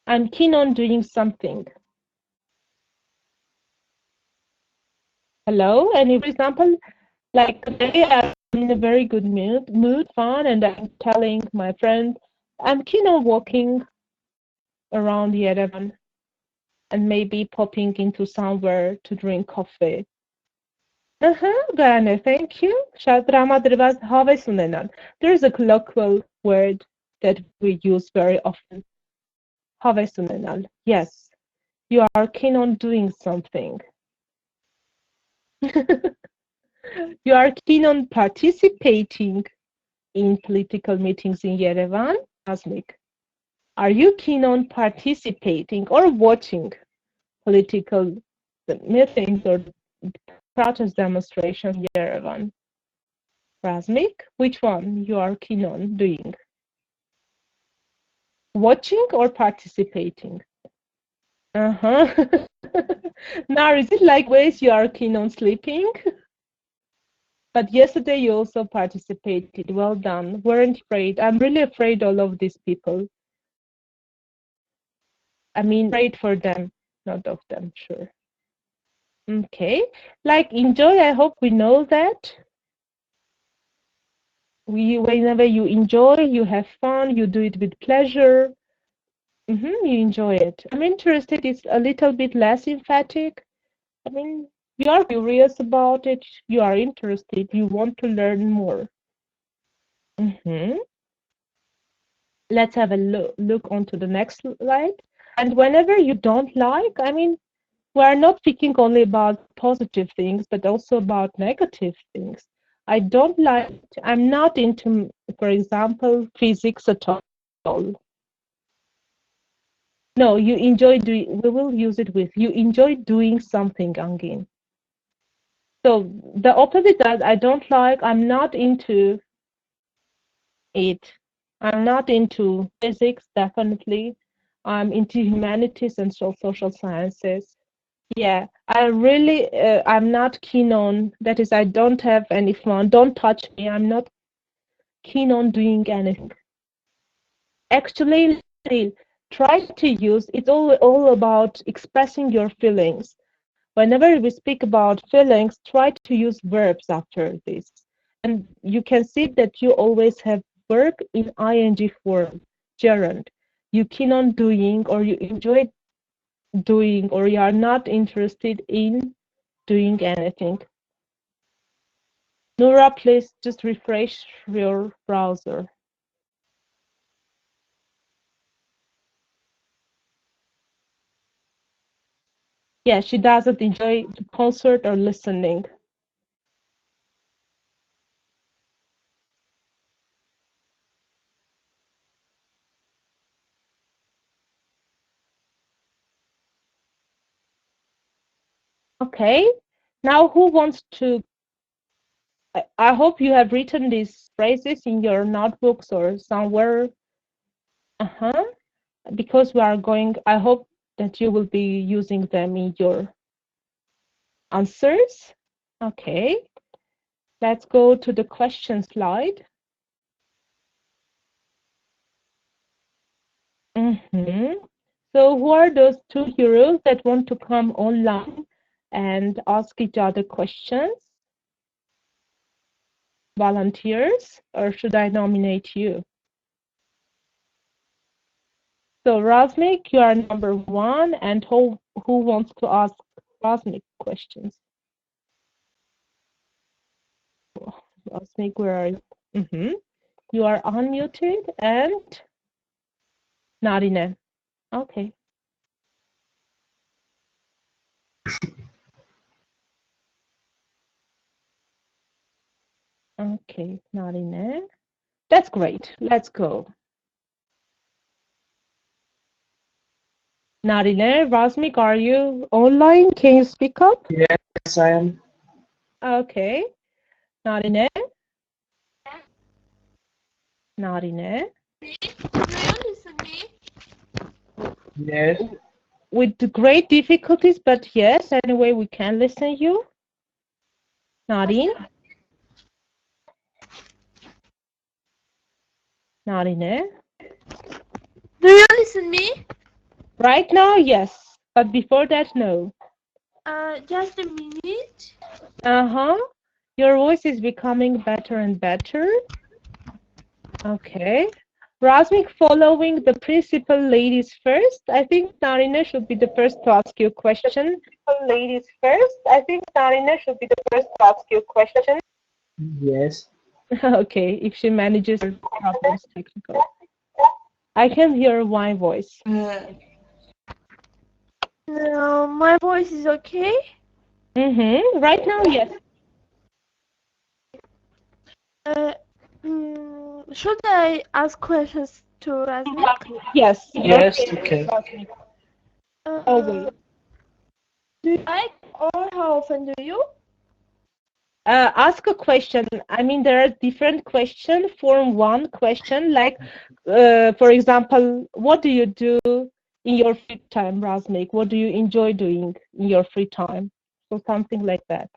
I'm keen on doing something. Hello? Any example? Like today I'm in a very good mood, fun, and I'm telling my friend I'm keen on walking around Yerevan and maybe popping into somewhere to drink coffee. Gane, thank you. There's a colloquial word that we use very often. Yes, you are keen on doing something. You are keen on participating in political meetings in Yerevan, Asmik. Are you keen on participating or watching political meetings or protest demonstrations in Yerevan? Razmik, which one you are keen on doing? Watching or participating? Now, is it like ways you are keen on sleeping? But yesterday you also participated. Well done. Weren't afraid. I'm really afraid all of these people. I mean, afraid for them, not of them, sure. Okay. Like enjoy, I hope we know that. Whenever you enjoy, you have fun, you do it with pleasure. You enjoy it. I'm interested, it's a little bit less emphatic. I mean, you are curious about it, you are interested, you want to learn more. Let's have a look onto the next slide. And whenever you don't like, I mean, we are not speaking only about positive things, but also about negative things. I'm not into, for example, physics at all. No, you enjoy doing, we will use it with, you enjoy doing something, Angin. So the opposite that I don't like, I'm not into it. I'm not into physics, definitely. I'm into humanities and social sciences. Yeah, I'm not keen on, that is, I don't have any fun. Don't touch me. I'm not keen on doing anything. Actually, try to use, it's all about expressing your feelings. Whenever we speak about feelings, try to use verbs after this. And you can see that you always have verb in ing form, gerund. You keen on doing, or you enjoy doing, or you are not interested in doing anything. Nora, please just refresh your browser. Yeah, she doesn't enjoy the concert or listening. Okay, now who wants to, I hope you have written these phrases in your notebooks or somewhere. Because we are going, I hope that you will be using them in your answers. Okay, let's go to the question slide. So who are those two heroes that want to come online and ask each other questions? Volunteers, or should I nominate you? So Razmik, you are number one, and who wants to ask Razmik questions? Razmik, where are you? You are unmuted, and Narine. Okay. Okay, Narine. That's great. Let's go. Narine, Razmik, are you online? Can you speak up? Yes, I am. Okay. Narine? Narine? Do you listen me? Yes. With great difficulties, but yes, anyway, we can listen you. Narine? Narine? Do you listen me? Right now, yes. But before that, no. Just a minute. Your voice is becoming better and better. Okay. Razmik, following the principal ladies first, I think Narine should be the first to ask you a question. Ladies first, I think Narine should be the first to ask you a question. Yes. Okay, if she manages her problems technical. I can hear my voice. No, my voice is okay. Right now, yes. Should I ask questions to Razmik? Yes. Yes, okay. Always. Do you like, or how often do you? Ask a question. I mean, there are different questions. Form one question, like, for example, what do you do in your free time, Razmik? What do you enjoy doing in your free time? So something like that.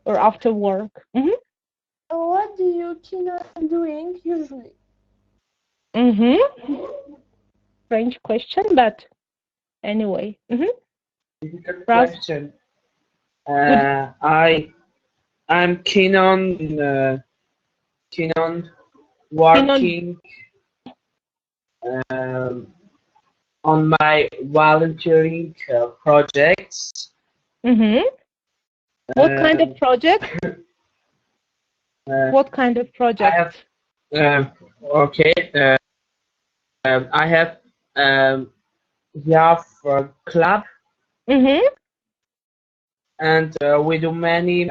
Or after work. What do you keen on doing usually? Strange question, but anyway. Difficult question. I'm keen on working on my volunteering projects. What kind of project? What kind of project? Okay. I have YAF club. and we do many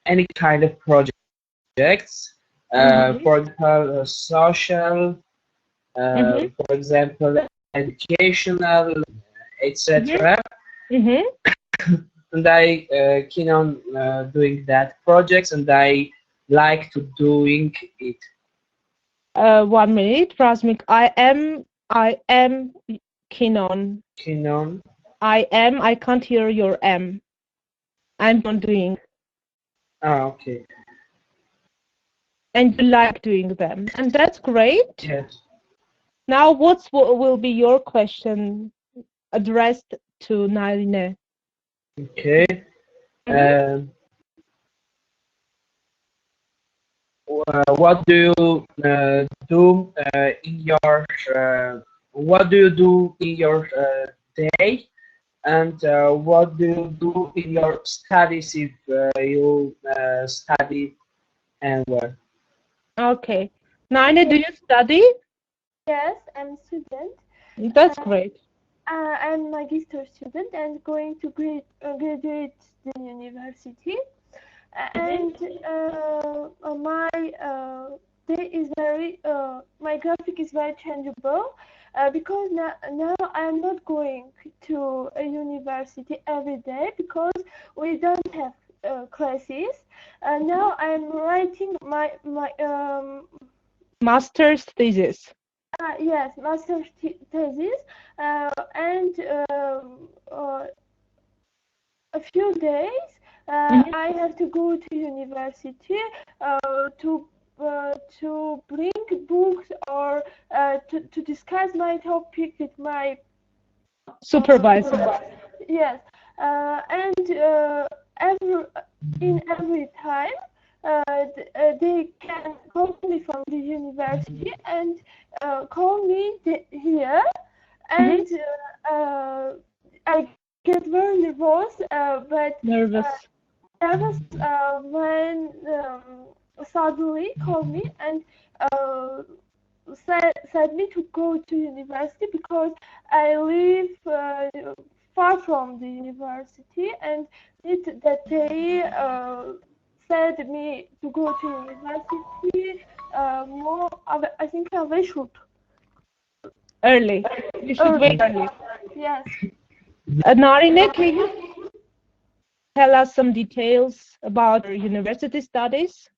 any kind of projects. For example, social, for example, educational, etc. And I keen on doing that projects, and I like to doing it. 1 minute, Razmik. I am keen on. Keen on. I can't hear your M. I'm not doing. Okay. And you like doing them, and that's great. Yes. Now, what will be your question addressed to Narine? Okay. What do you do in your what do you do in your day, and what do you do in your studies if you study anywhere? Okay. Narine, do you study? Yes, I'm a student. That's great. I'm a magister student and going to graduate the university. And my day is very my graphic is very changeable because now I'm not going to a university every day because we don't have classes. Now I'm writing my master's thesis. Yes, master's thesis, and a few days I have to go to university to bring books or to discuss my topic with my supervisor. Yes, and every time they can call me from the university and call me here, and I get very nervous, but nervous when suddenly called me and said me to go to university because I live far from the university, and that they said me to go to university more. I think I should early. You should wait early. Yes. Narine, can you tell us some details about your university studies?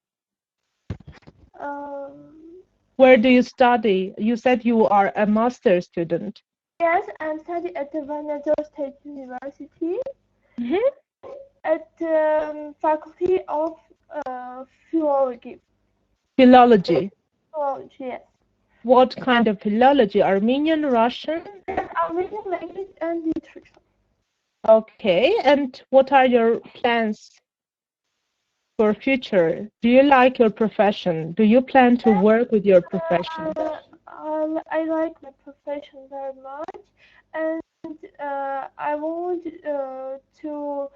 Where do you study? You said you are a master's student. Yes, I'm studying at the Vanador State University at the Faculty of Philology. Philology? Philology, yes. What kind of philology? Armenian, Russian? Armenian language and literature. Okay, and what are your plans for future? Do you like your profession? Do you plan to work with your profession? I like my profession very much, and I want to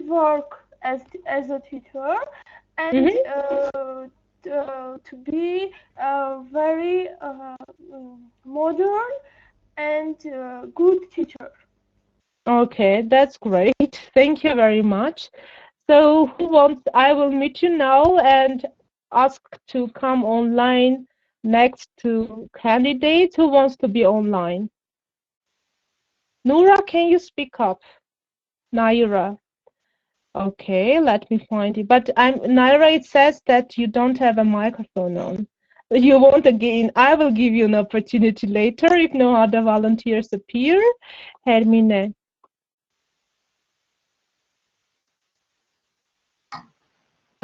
work as a teacher and to be very modern and good teacher. Okay, that's great. Thank you very much. So I will meet you now and ask to come online next to candidates. Who wants to be online? Noura, can you speak up? Naira. Okay, let me find it. But Naira, it says that you don't have a microphone on. You want again? I will give you an opportunity later if no other volunteers appear. Hermine.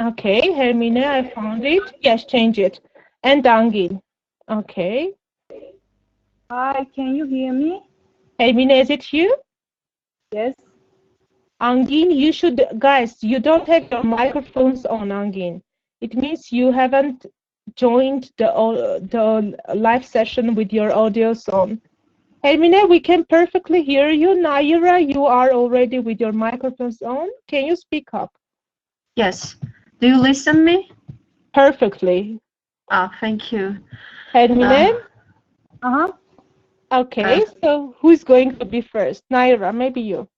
Okay, Hermine, I found it. Yes, change it. And Angin. Okay. Hi, can you hear me? Hermine, is it you? Yes. Angin, you should, guys, you don't have your microphones on, Angin. It means you haven't joined the live session with your audios on. Hermine, we can perfectly hear you. Naira, you are already with your microphones on. Can you speak up? Yes. Do you listen me? Perfectly. Thank you. Hermine? Okay, so who's going to be first? Naira, maybe you.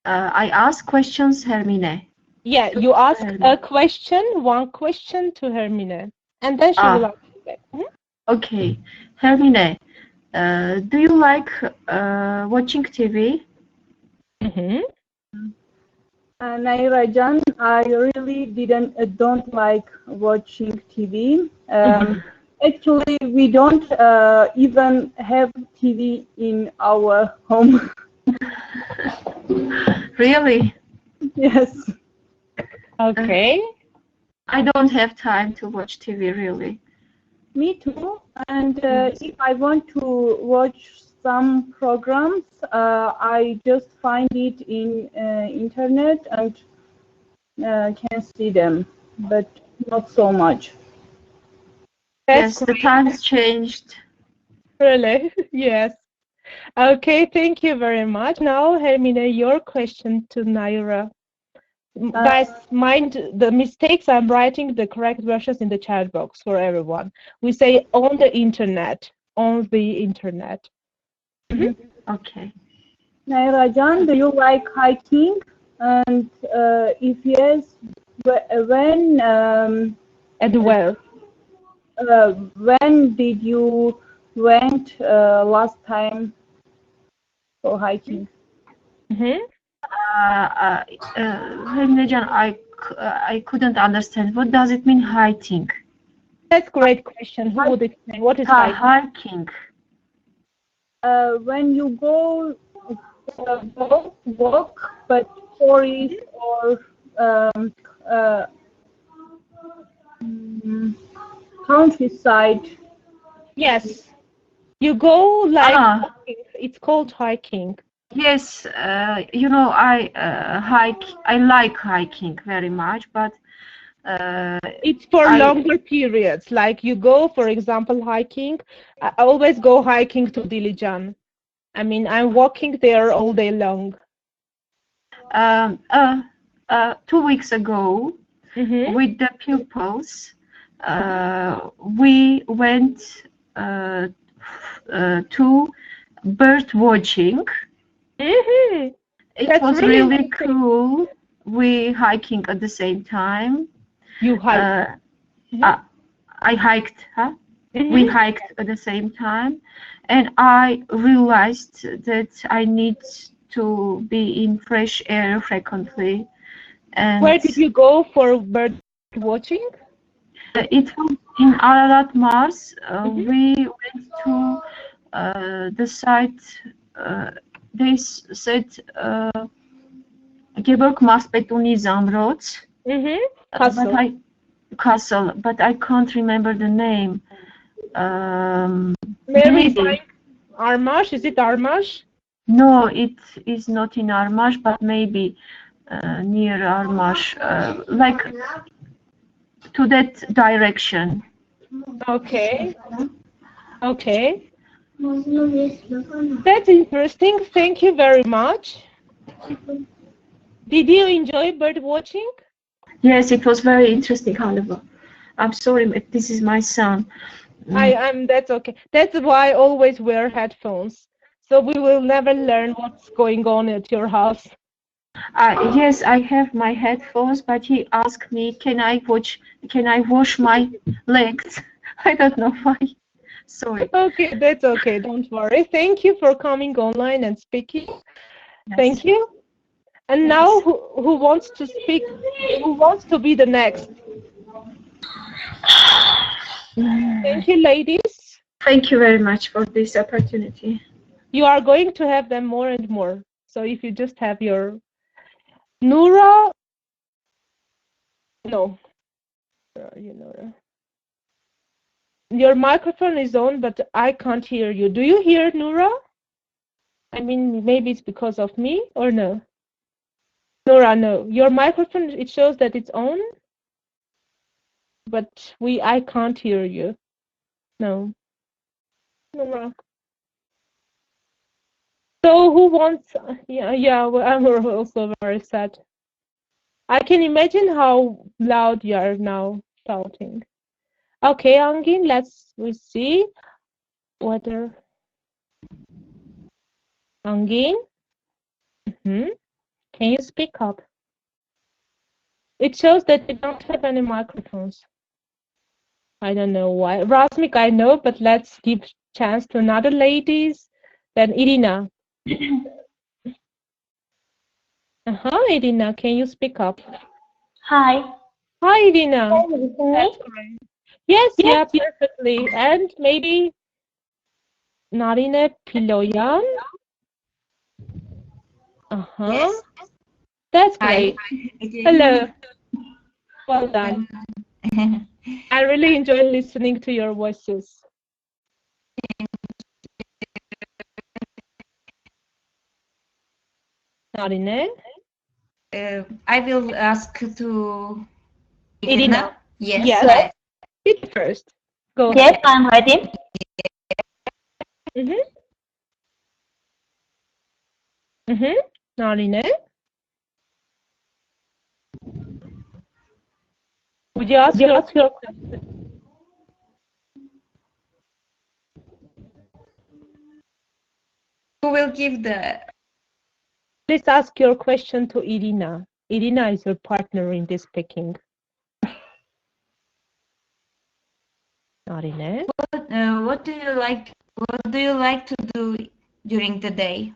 I ask questions, Hermine. Yeah, you ask a question, one question to Hermine, and then she will answer back. Okay, Hermine, do you like watching TV? Nairajan, I really don't like watching TV. Actually, we don't even have TV in our home. Really? Yes. Okay. I don't have time to watch TV, really. Me too. And if I want to watch some programs, I just find it in internet and can see them, but not so much. Yes, the times changed. Really? Yes. Okay, thank you very much. Now, Hermine, your question to Naira. Guys, mind the mistakes. I'm writing the correct versions in the chat box for everyone. We say on the internet, on the internet. Okay. Nairajan, do you like hiking? And if yes, when and where? When did you went last time for hiking? Herminejan, I couldn't understand. What does it mean, hiking? That's a great question. Who would explain? What is hiking? When you go walk, but forest or countryside. Yes, you go like hiking. It's called hiking. Yes, you know, I like hiking very much, but it's for longer periods. Like you go, for example, hiking. I always go hiking to Dilijan. I mean, I'm walking there all day long. 2 weeks ago, with the pupils, we went to bird watching. It was really cool. We hiking at the same time. You hiked? I hiked, We hiked at the same time, and I realized that I need to be in fresh air frequently. And where did you go for bird watching? It was in Ararat, Mars. We went to the site. They said Georg Maspetuni Zamrot. Castle, but I can't remember the name. Maybe Armash? Is it Armash? No, it is not in Armash, but maybe near Armash, like to that direction. Okay. Okay. That's interesting. Thank you very much. Did you enjoy bird watching? Yes, it was very interesting, however. I'm sorry, but this is my son. That's okay. That's why I always wear headphones. So we will never learn what's going on at your house. Yes, I have my headphones, but he asked me, can I wash my legs? I don't know why. Sorry. Okay, that's okay. Don't worry. Thank you for coming online and speaking. Yes. Thank you. And now, who wants to speak? Who wants to be the next? Thank you, ladies. Thank you very much for this opportunity. You are going to have them more and more. So if you just have your Noura, no, your microphone is on, but I can't hear you. Do you hear Noura? I mean, maybe it's because of me or no? Noura, no. Your microphone, it shows that it's on, but I can't hear you. No. Noura. So who wants? Yeah. Well, I'm also very sad. I can imagine how loud you are now shouting. Okay, Angin, we see whether. Angin? Can you speak up? It shows that you don't have any microphones. I don't know why. Rasmik, I know, but let's give chance to another ladies. Then Irina. Irina, can you speak up? Hi. Hi, Irina. Can you listen me? Yes, yeah, perfectly. And maybe Narine Piloyan. Yes. That's Hi. great. Hello. Well done. I really enjoy listening to your voices. Narine? I will ask to Irina. Yes. Yes. Hi. Speak first. Go Yes, ahead. I'm ready. Narine? Would you ask your question? Who will give the... Please ask your question to Irina. Irina is your partner in this speaking. Narine? What do you like? What do you like to do during the day?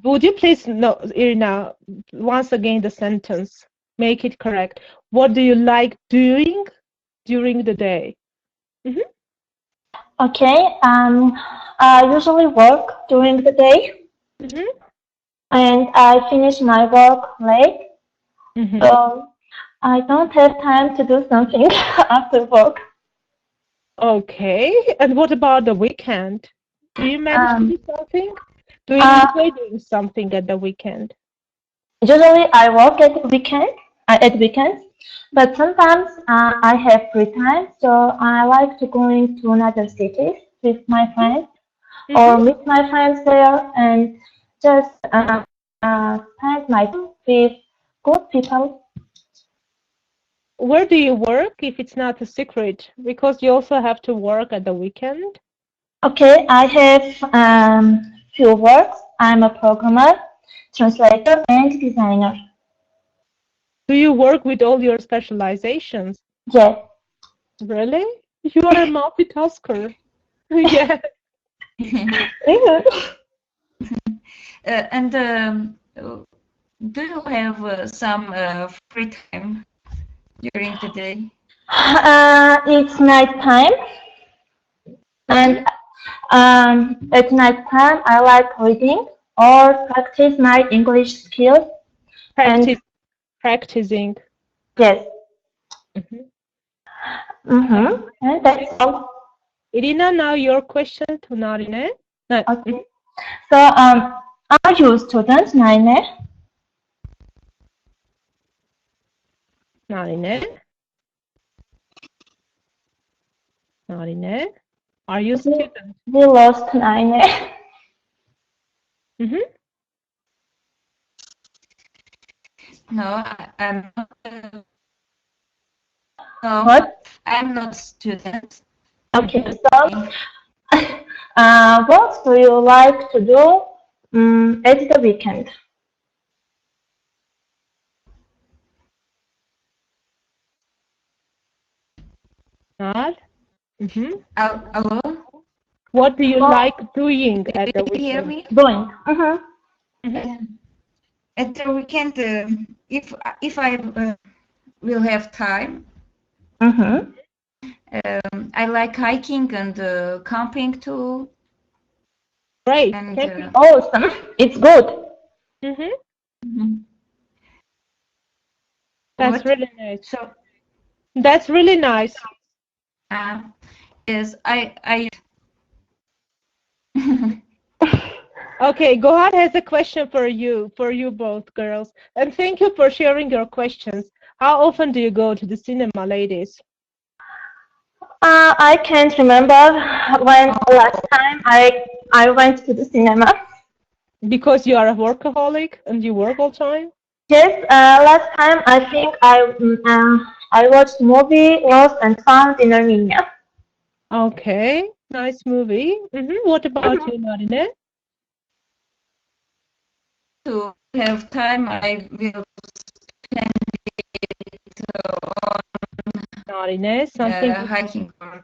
Would you please, no, Irina, once again the sentence, make it correct. What do you like doing during the day? Okay. I usually work during the day, and I finish my work late. So I don't have time to do something after work. Okay. And what about the weekend? Do you manage to do something? Do you enjoy doing something at the weekend? Usually I work at weekends, but sometimes I have free time, so I like to go into another cities with my friends or meet my friends there and just spend my time with good people. Where do you work, if it's not a secret? Because you also have to work at the weekend. Okay, I have few works. I'm a programmer, translator, and designer. Do you work with all your specializations? Yes. Really? You are a multitasker. Yeah. And do you have some free time during the day? It's night time, and at night time I like reading or practice my English skills. Practicing. Yes. And that's all. Irina, now your question to Narine. Okay. So, are you a student, Narine? Narine? Narine? Are you a student? We lost Narine. No, I'm not. No, What? I'm not a student. Okay, so what do you like to do at the weekend? Hello? What do you like doing at the weekend? Hear me? Doing. At the weekend, if I will have time, I like hiking and camping too. Great. And, awesome. It's good. That's What? really nice. So, that's really nice. yes, I Okay, Gohar has a question for you both girls. And thank you for sharing your questions. How often do you go to the cinema, ladies? I can't remember when last time I went to the cinema. Because you are a workaholic and you work all the time? Yes, last time I think I watched movie Lost and Found in Armenia. Okay, nice movie. What about you, Narine? to have time, I will spend it on Narine, something. hiking or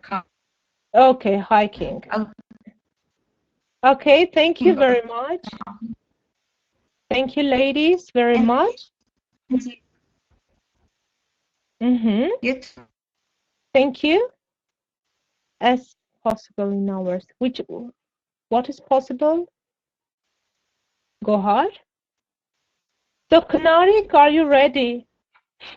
Okay, hiking. Okay, thank you very much. Thank you, ladies, very much. Thank you. As possible in hours. What is possible? Go hard. So, Kanarik, are you ready?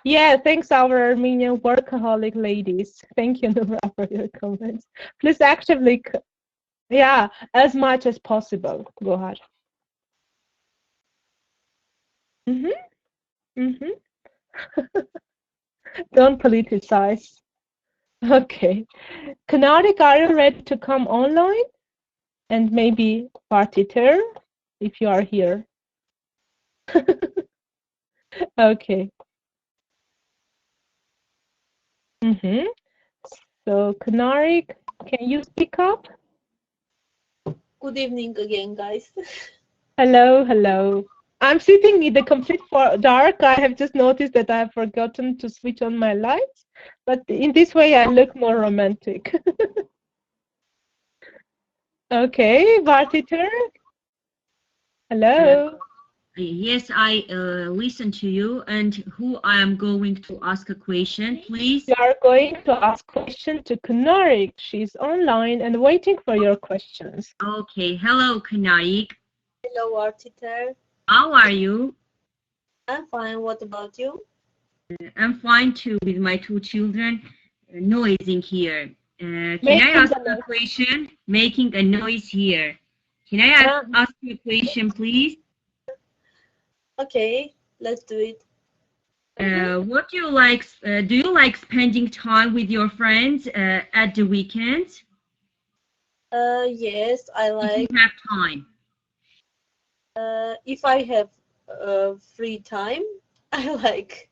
Yeah, thanks, our Armenian workaholic ladies. Thank you, Nura, for your comments. Please actively, yeah, as much as possible. Go ahead. Don't politicize. Okay. Kanarik, are you ready to come online? And maybe Partitur, if you are here. Okay. So, Kanarik, can you speak up? Good evening again, guys. Hello, hello. I'm sitting in the complete dark. I have just noticed that I have forgotten to switch on my lights, but in this way I look more romantic. Okay, Partitur. Hello. Yes, I listen to you. And who I am going to ask a question, please? You are going to ask question to Kanarik. She's online and waiting for your questions. Okay. Hello, Kanarik. Hello, Partitur. How are you? I'm fine. What about you? I'm fine too, with my two children noising here. Can I ask a question? Making a noise here. Can I ask you a question, please? Okay, let's do it. What do you like? Do you like spending time with your friends at the weekends? Yes, I like. If you have time. If I have free time, I like.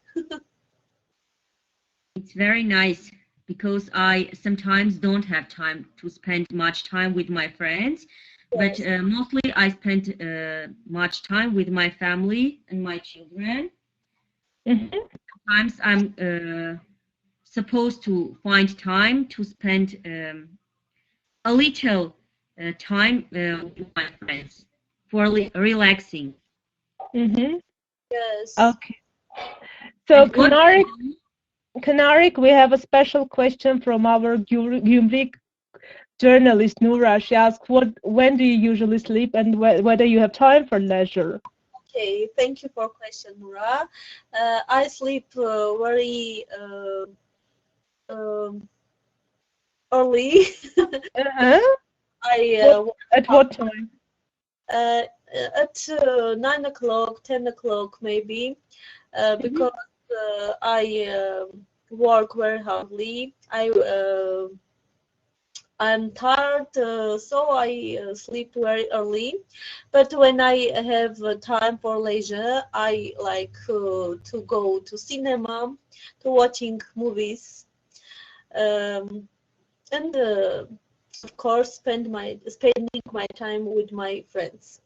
It's very nice because I sometimes don't have time to spend much time with my friends. Yes. But mostly I spend much time with my family and my children. Sometimes I'm supposed to find time to spend a little time with my friends for relaxing. Yes. Okay. So, Kanarik, we have a special question from our Gümrük journalist Nura. She asked, when do you usually sleep and whether you have time for leisure? Okay, thank you for question, Nura. I sleep very early. At what time? At 9 o'clock, 10 o'clock maybe, because I work very hardly. I'm tired, so I sleep very early. But when I have time for leisure, I like to go to cinema, to watching movies, and of course spending my time with my friends.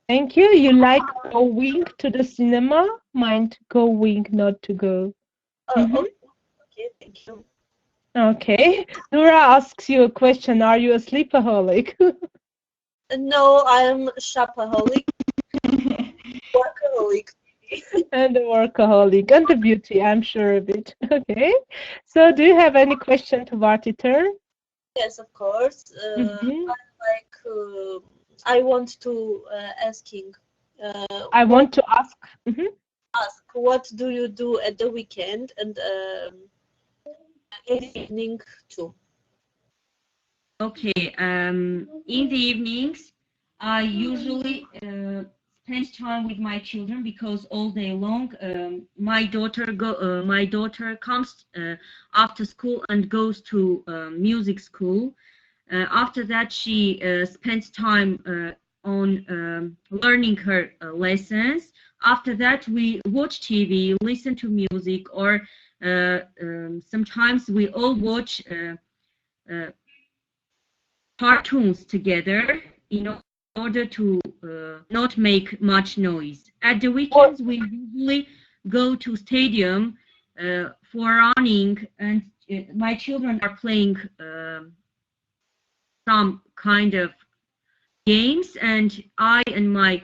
Thank you. You like going to the cinema? Mind going, not to go. Okay, thank you. Okay. Nura asks you a question. Are you a sleepaholic? No, I am a shopaholic. Workaholic. And a workaholic. And a beauty, I'm sure of it. Okay. So do you have any question to Partitur? Yes, of course. I want to asking. I want to ask. Ask, what do you do at the weekend and in the evening too? Okay. In the evenings, I usually spend time with my children because all day long, my daughter comes after school and goes to music school. After that, she spends time on learning her lessons. After that, we watch TV, listen to music, or sometimes we all watch cartoons together in order to not make much noise. At the weekends, we usually go to stadium for running, and my children are playing some kind of games, and I and my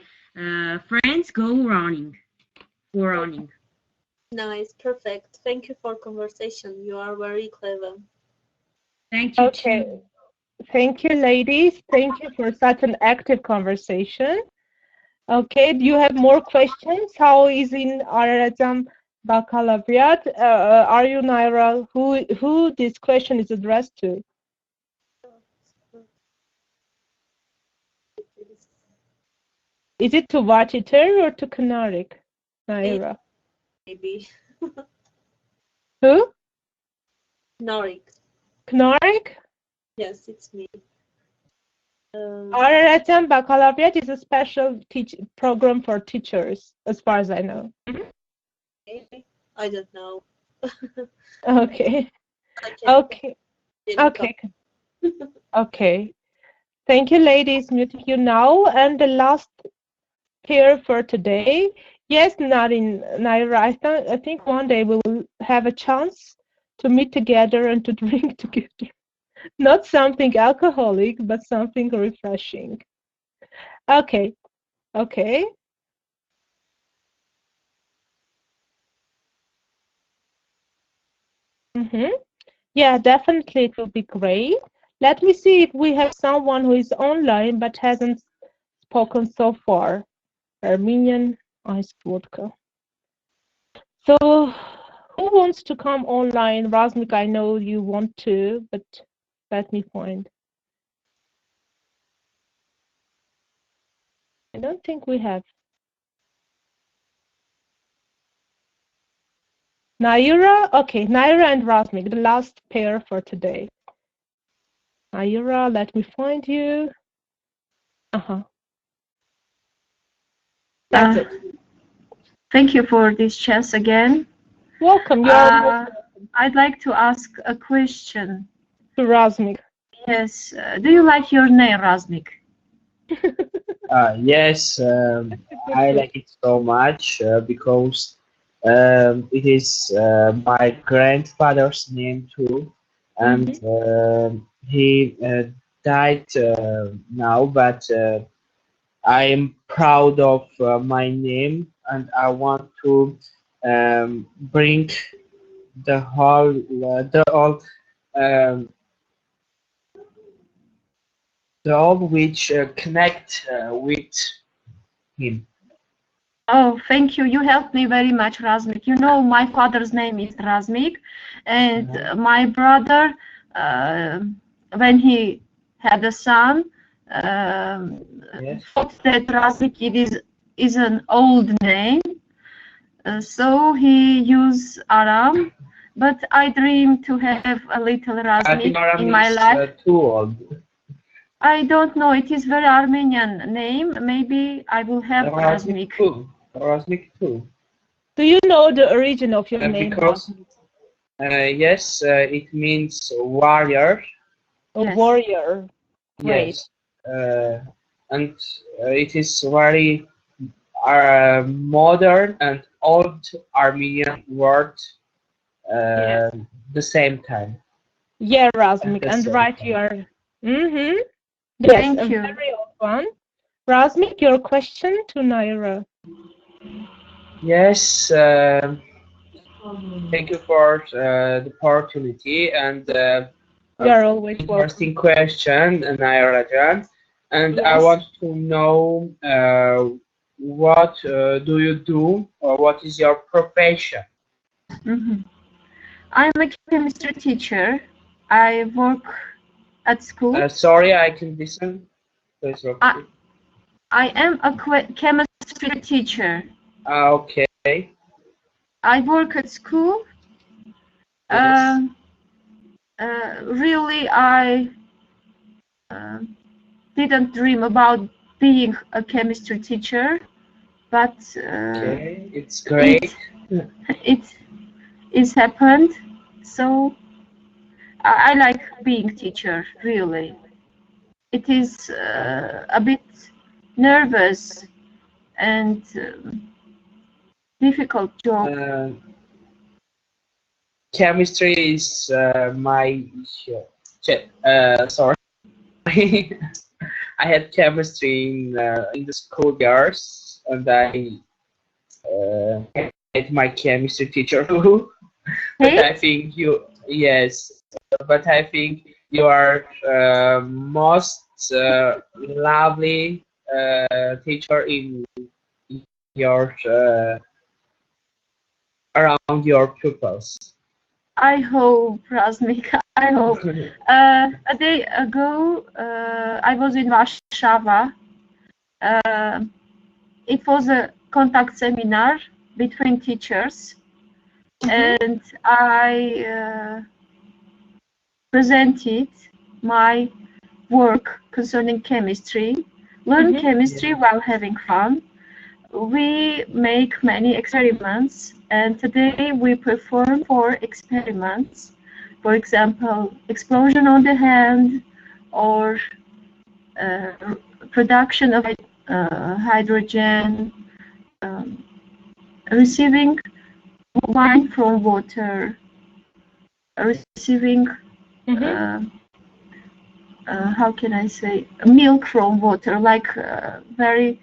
friends go running. Nice, perfect. Thank you for conversation. You are very clever. Thank you. Okay. Too. Thank you, ladies. Thank you for such an active conversation. Okay, do you have more questions? How is in Araratam Baccalaureate? Are you Naira? Who this question is addressed to? Is it to Vachiter or to Kanarik, Naira? Maybe. Who? Norik. Knarik? Yes, it's me. Araratam Baccalaureate is a special program for teachers, as far as I know. I don't know. Okay. Okay. Okay. Okay. Thank you, ladies. Muting you now. And the last pair for today. Yes, Naira, I think one day we will have a chance to meet together and to drink together. Not something alcoholic, but something refreshing. Okay. Okay. Yeah, definitely it will be great. Let me see if we have someone who is online but hasn't spoken so far. Armenian iced vodka. So, who wants to come online? Razmik, I know you want to, but let me find. I don't think we have. Naira? Okay, Naira and Razmik, the last pair for today. Naira, let me find you. That's it. Thank you for this chance again. Welcome. I'd like to ask a question. To Razmik. Yes. Do you like your name, Razmik? Yes, I like it so much because it is my grandfather's name too, and he died now, but I am proud of my name, and I want to bring the whole which connect with him. Oh, thank you. You helped me very much, Razmik. You know, my father's name is Razmik, and my brother, when he had a son, thought that Razmik is an old name, so he used Aram. But I dream to have a little Razmik in my life. Too old. I don't know. It is very Armenian name. Maybe I will have Razmik. Razmik too. Do you know the origin of your name? Because yes, it means warrior. A warrior. Great. Yes, and it is very modern and old Armenian word the same time. Yeah, Razmik, and right you are. Yes, Thank you. Very old one. Razmik, your question to Naira. Yes, thank you for the opportunity and you are always interesting question, Naira Jan. And yes. I want to know what do you do, or what is your profession? I'm a chemistry teacher. I work at school. Sorry, I can listen. Please repeat. I am a chemistry teacher. Okay. I work at school. Yes. Really, I didn't dream about being a chemistry teacher, but okay, it's great. It's happened. So I like being teacher. Really, it is a bit nervous and difficult job? Chemistry is my sorry. I had chemistry in the school years, and I hate my chemistry teacher too. But I think but I think you are most lovely teacher in your around your pupils. I hope, Razmik, I hope. A day ago, I was in Warsaw. It was a contact seminar between teachers, and I presented my work concerning chemistry. Learn chemistry while having fun. We make many experiments, and today we perform 4 experiments. For example, explosion on the hand, or production of hydrogen, receiving wine from water, receiving how can I say, milk from water, like very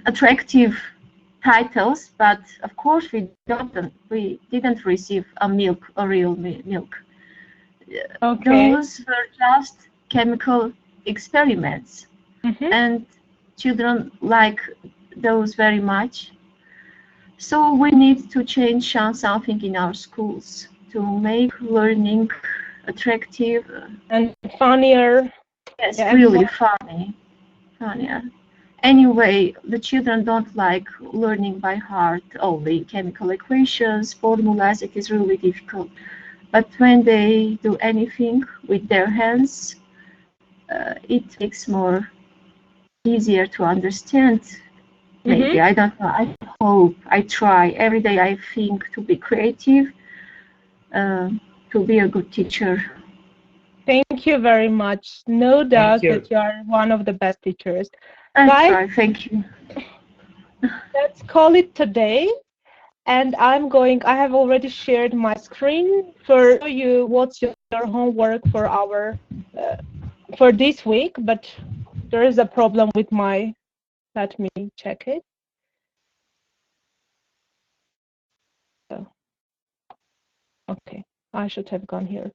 attractive titles, but of course we didn't receive a real milk. Those were just chemical experiments, and children like those very much. So we need to change something in our schools to make learning attractive and funnier. Yes, really funnier. Anyway, the children don't like learning by heart only chemical equations, formulas. It is really difficult. But when they do anything with their hands, it makes more easier to understand. Maybe, I don't know. I hope, I try. Every day I think to be creative, to be a good teacher. Thank you very much. No doubt that you are one of the best teachers. Guys, thank you. Let's call it today. And I have already shared my screen for you what's your homework for for this week, but there is a problem with let me check it. Okay, I should have gone here.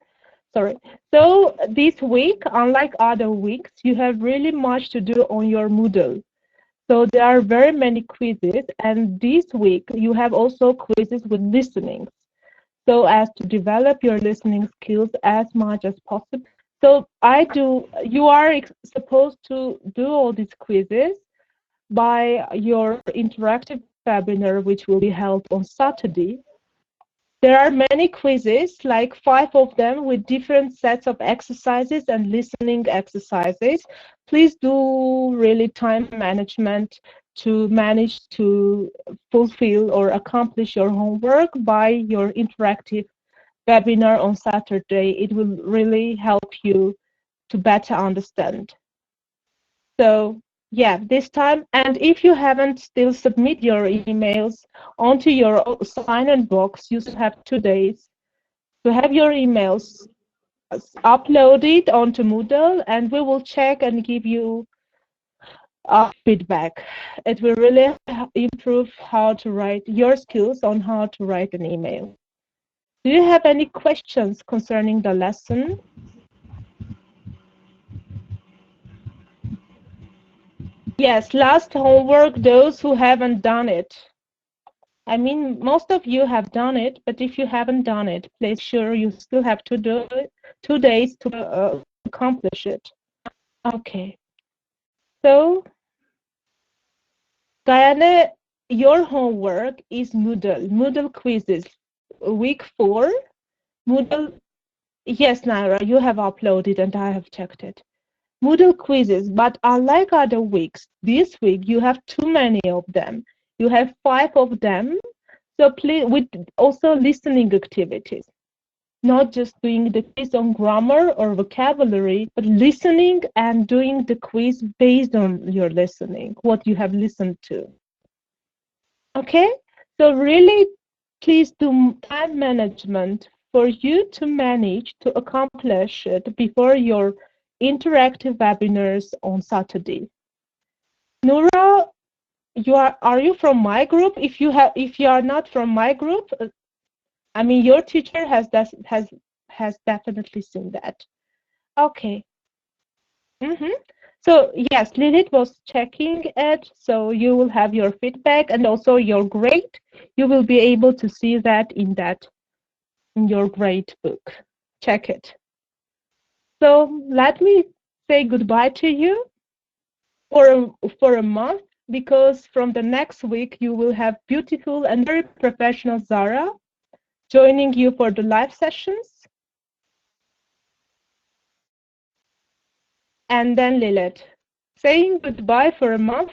Sorry. So this week, unlike other weeks, you have really much to do on your Moodle. So there are very many quizzes, and this week you have also quizzes with listening, so as to develop your listening skills as much as possible. So you are supposed to do all these quizzes by your interactive webinar, which will be held on Saturday. There are many quizzes, like 5 of them, with different sets of exercises and listening exercises. Please do really time management to manage to fulfill or accomplish your homework by your interactive webinar on Saturday. It will really help you to better understand. So yeah, this time, and if you haven't still submit your emails onto your sign-in box, you still have 2 days to have your emails uploaded onto Moodle, and we will check and give you feedback. It will really improve how to write your skills on how to write an email. Do you have any questions concerning the lesson? Yes, last homework, those who haven't done it. I mean, most of you have done it, but if you haven't done it, please sure you still have to do it 2 days to accomplish it. Okay. So, Gayane, your homework is Moodle quizzes. Week 4, Moodle. Yes, Naira, you have uploaded and I have checked it. Moodle quizzes, but unlike other weeks, this week you have too many of them. You have 5 of them, so please, with also listening activities. not just doing the quiz on grammar or vocabulary, but listening and doing the quiz based on your listening, what you have listened to. Okay? So really, please do time management for you to manage to accomplish it before your interactive webinars on Saturday. Noura, are you from my group? If you are not from my group, I mean your teacher has definitely seen that. Okay. So yes, Lilith was checking it, so you will have your feedback and also your grade. You will be able to see that in your grade book. Check it. So let me say goodbye to you for a month, because from the next week you will have beautiful and very professional Zara joining you for the live sessions. And then Lilith. Saying goodbye for a month.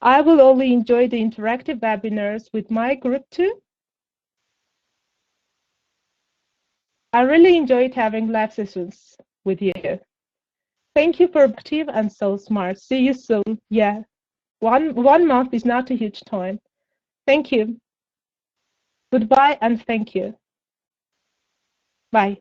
I will only enjoy the interactive webinars with my group too. I really enjoyed having live sessions with you. Thank you for active and so smart. See you soon. Yeah, one month is not a huge time. Thank you. Goodbye and thank you. Bye.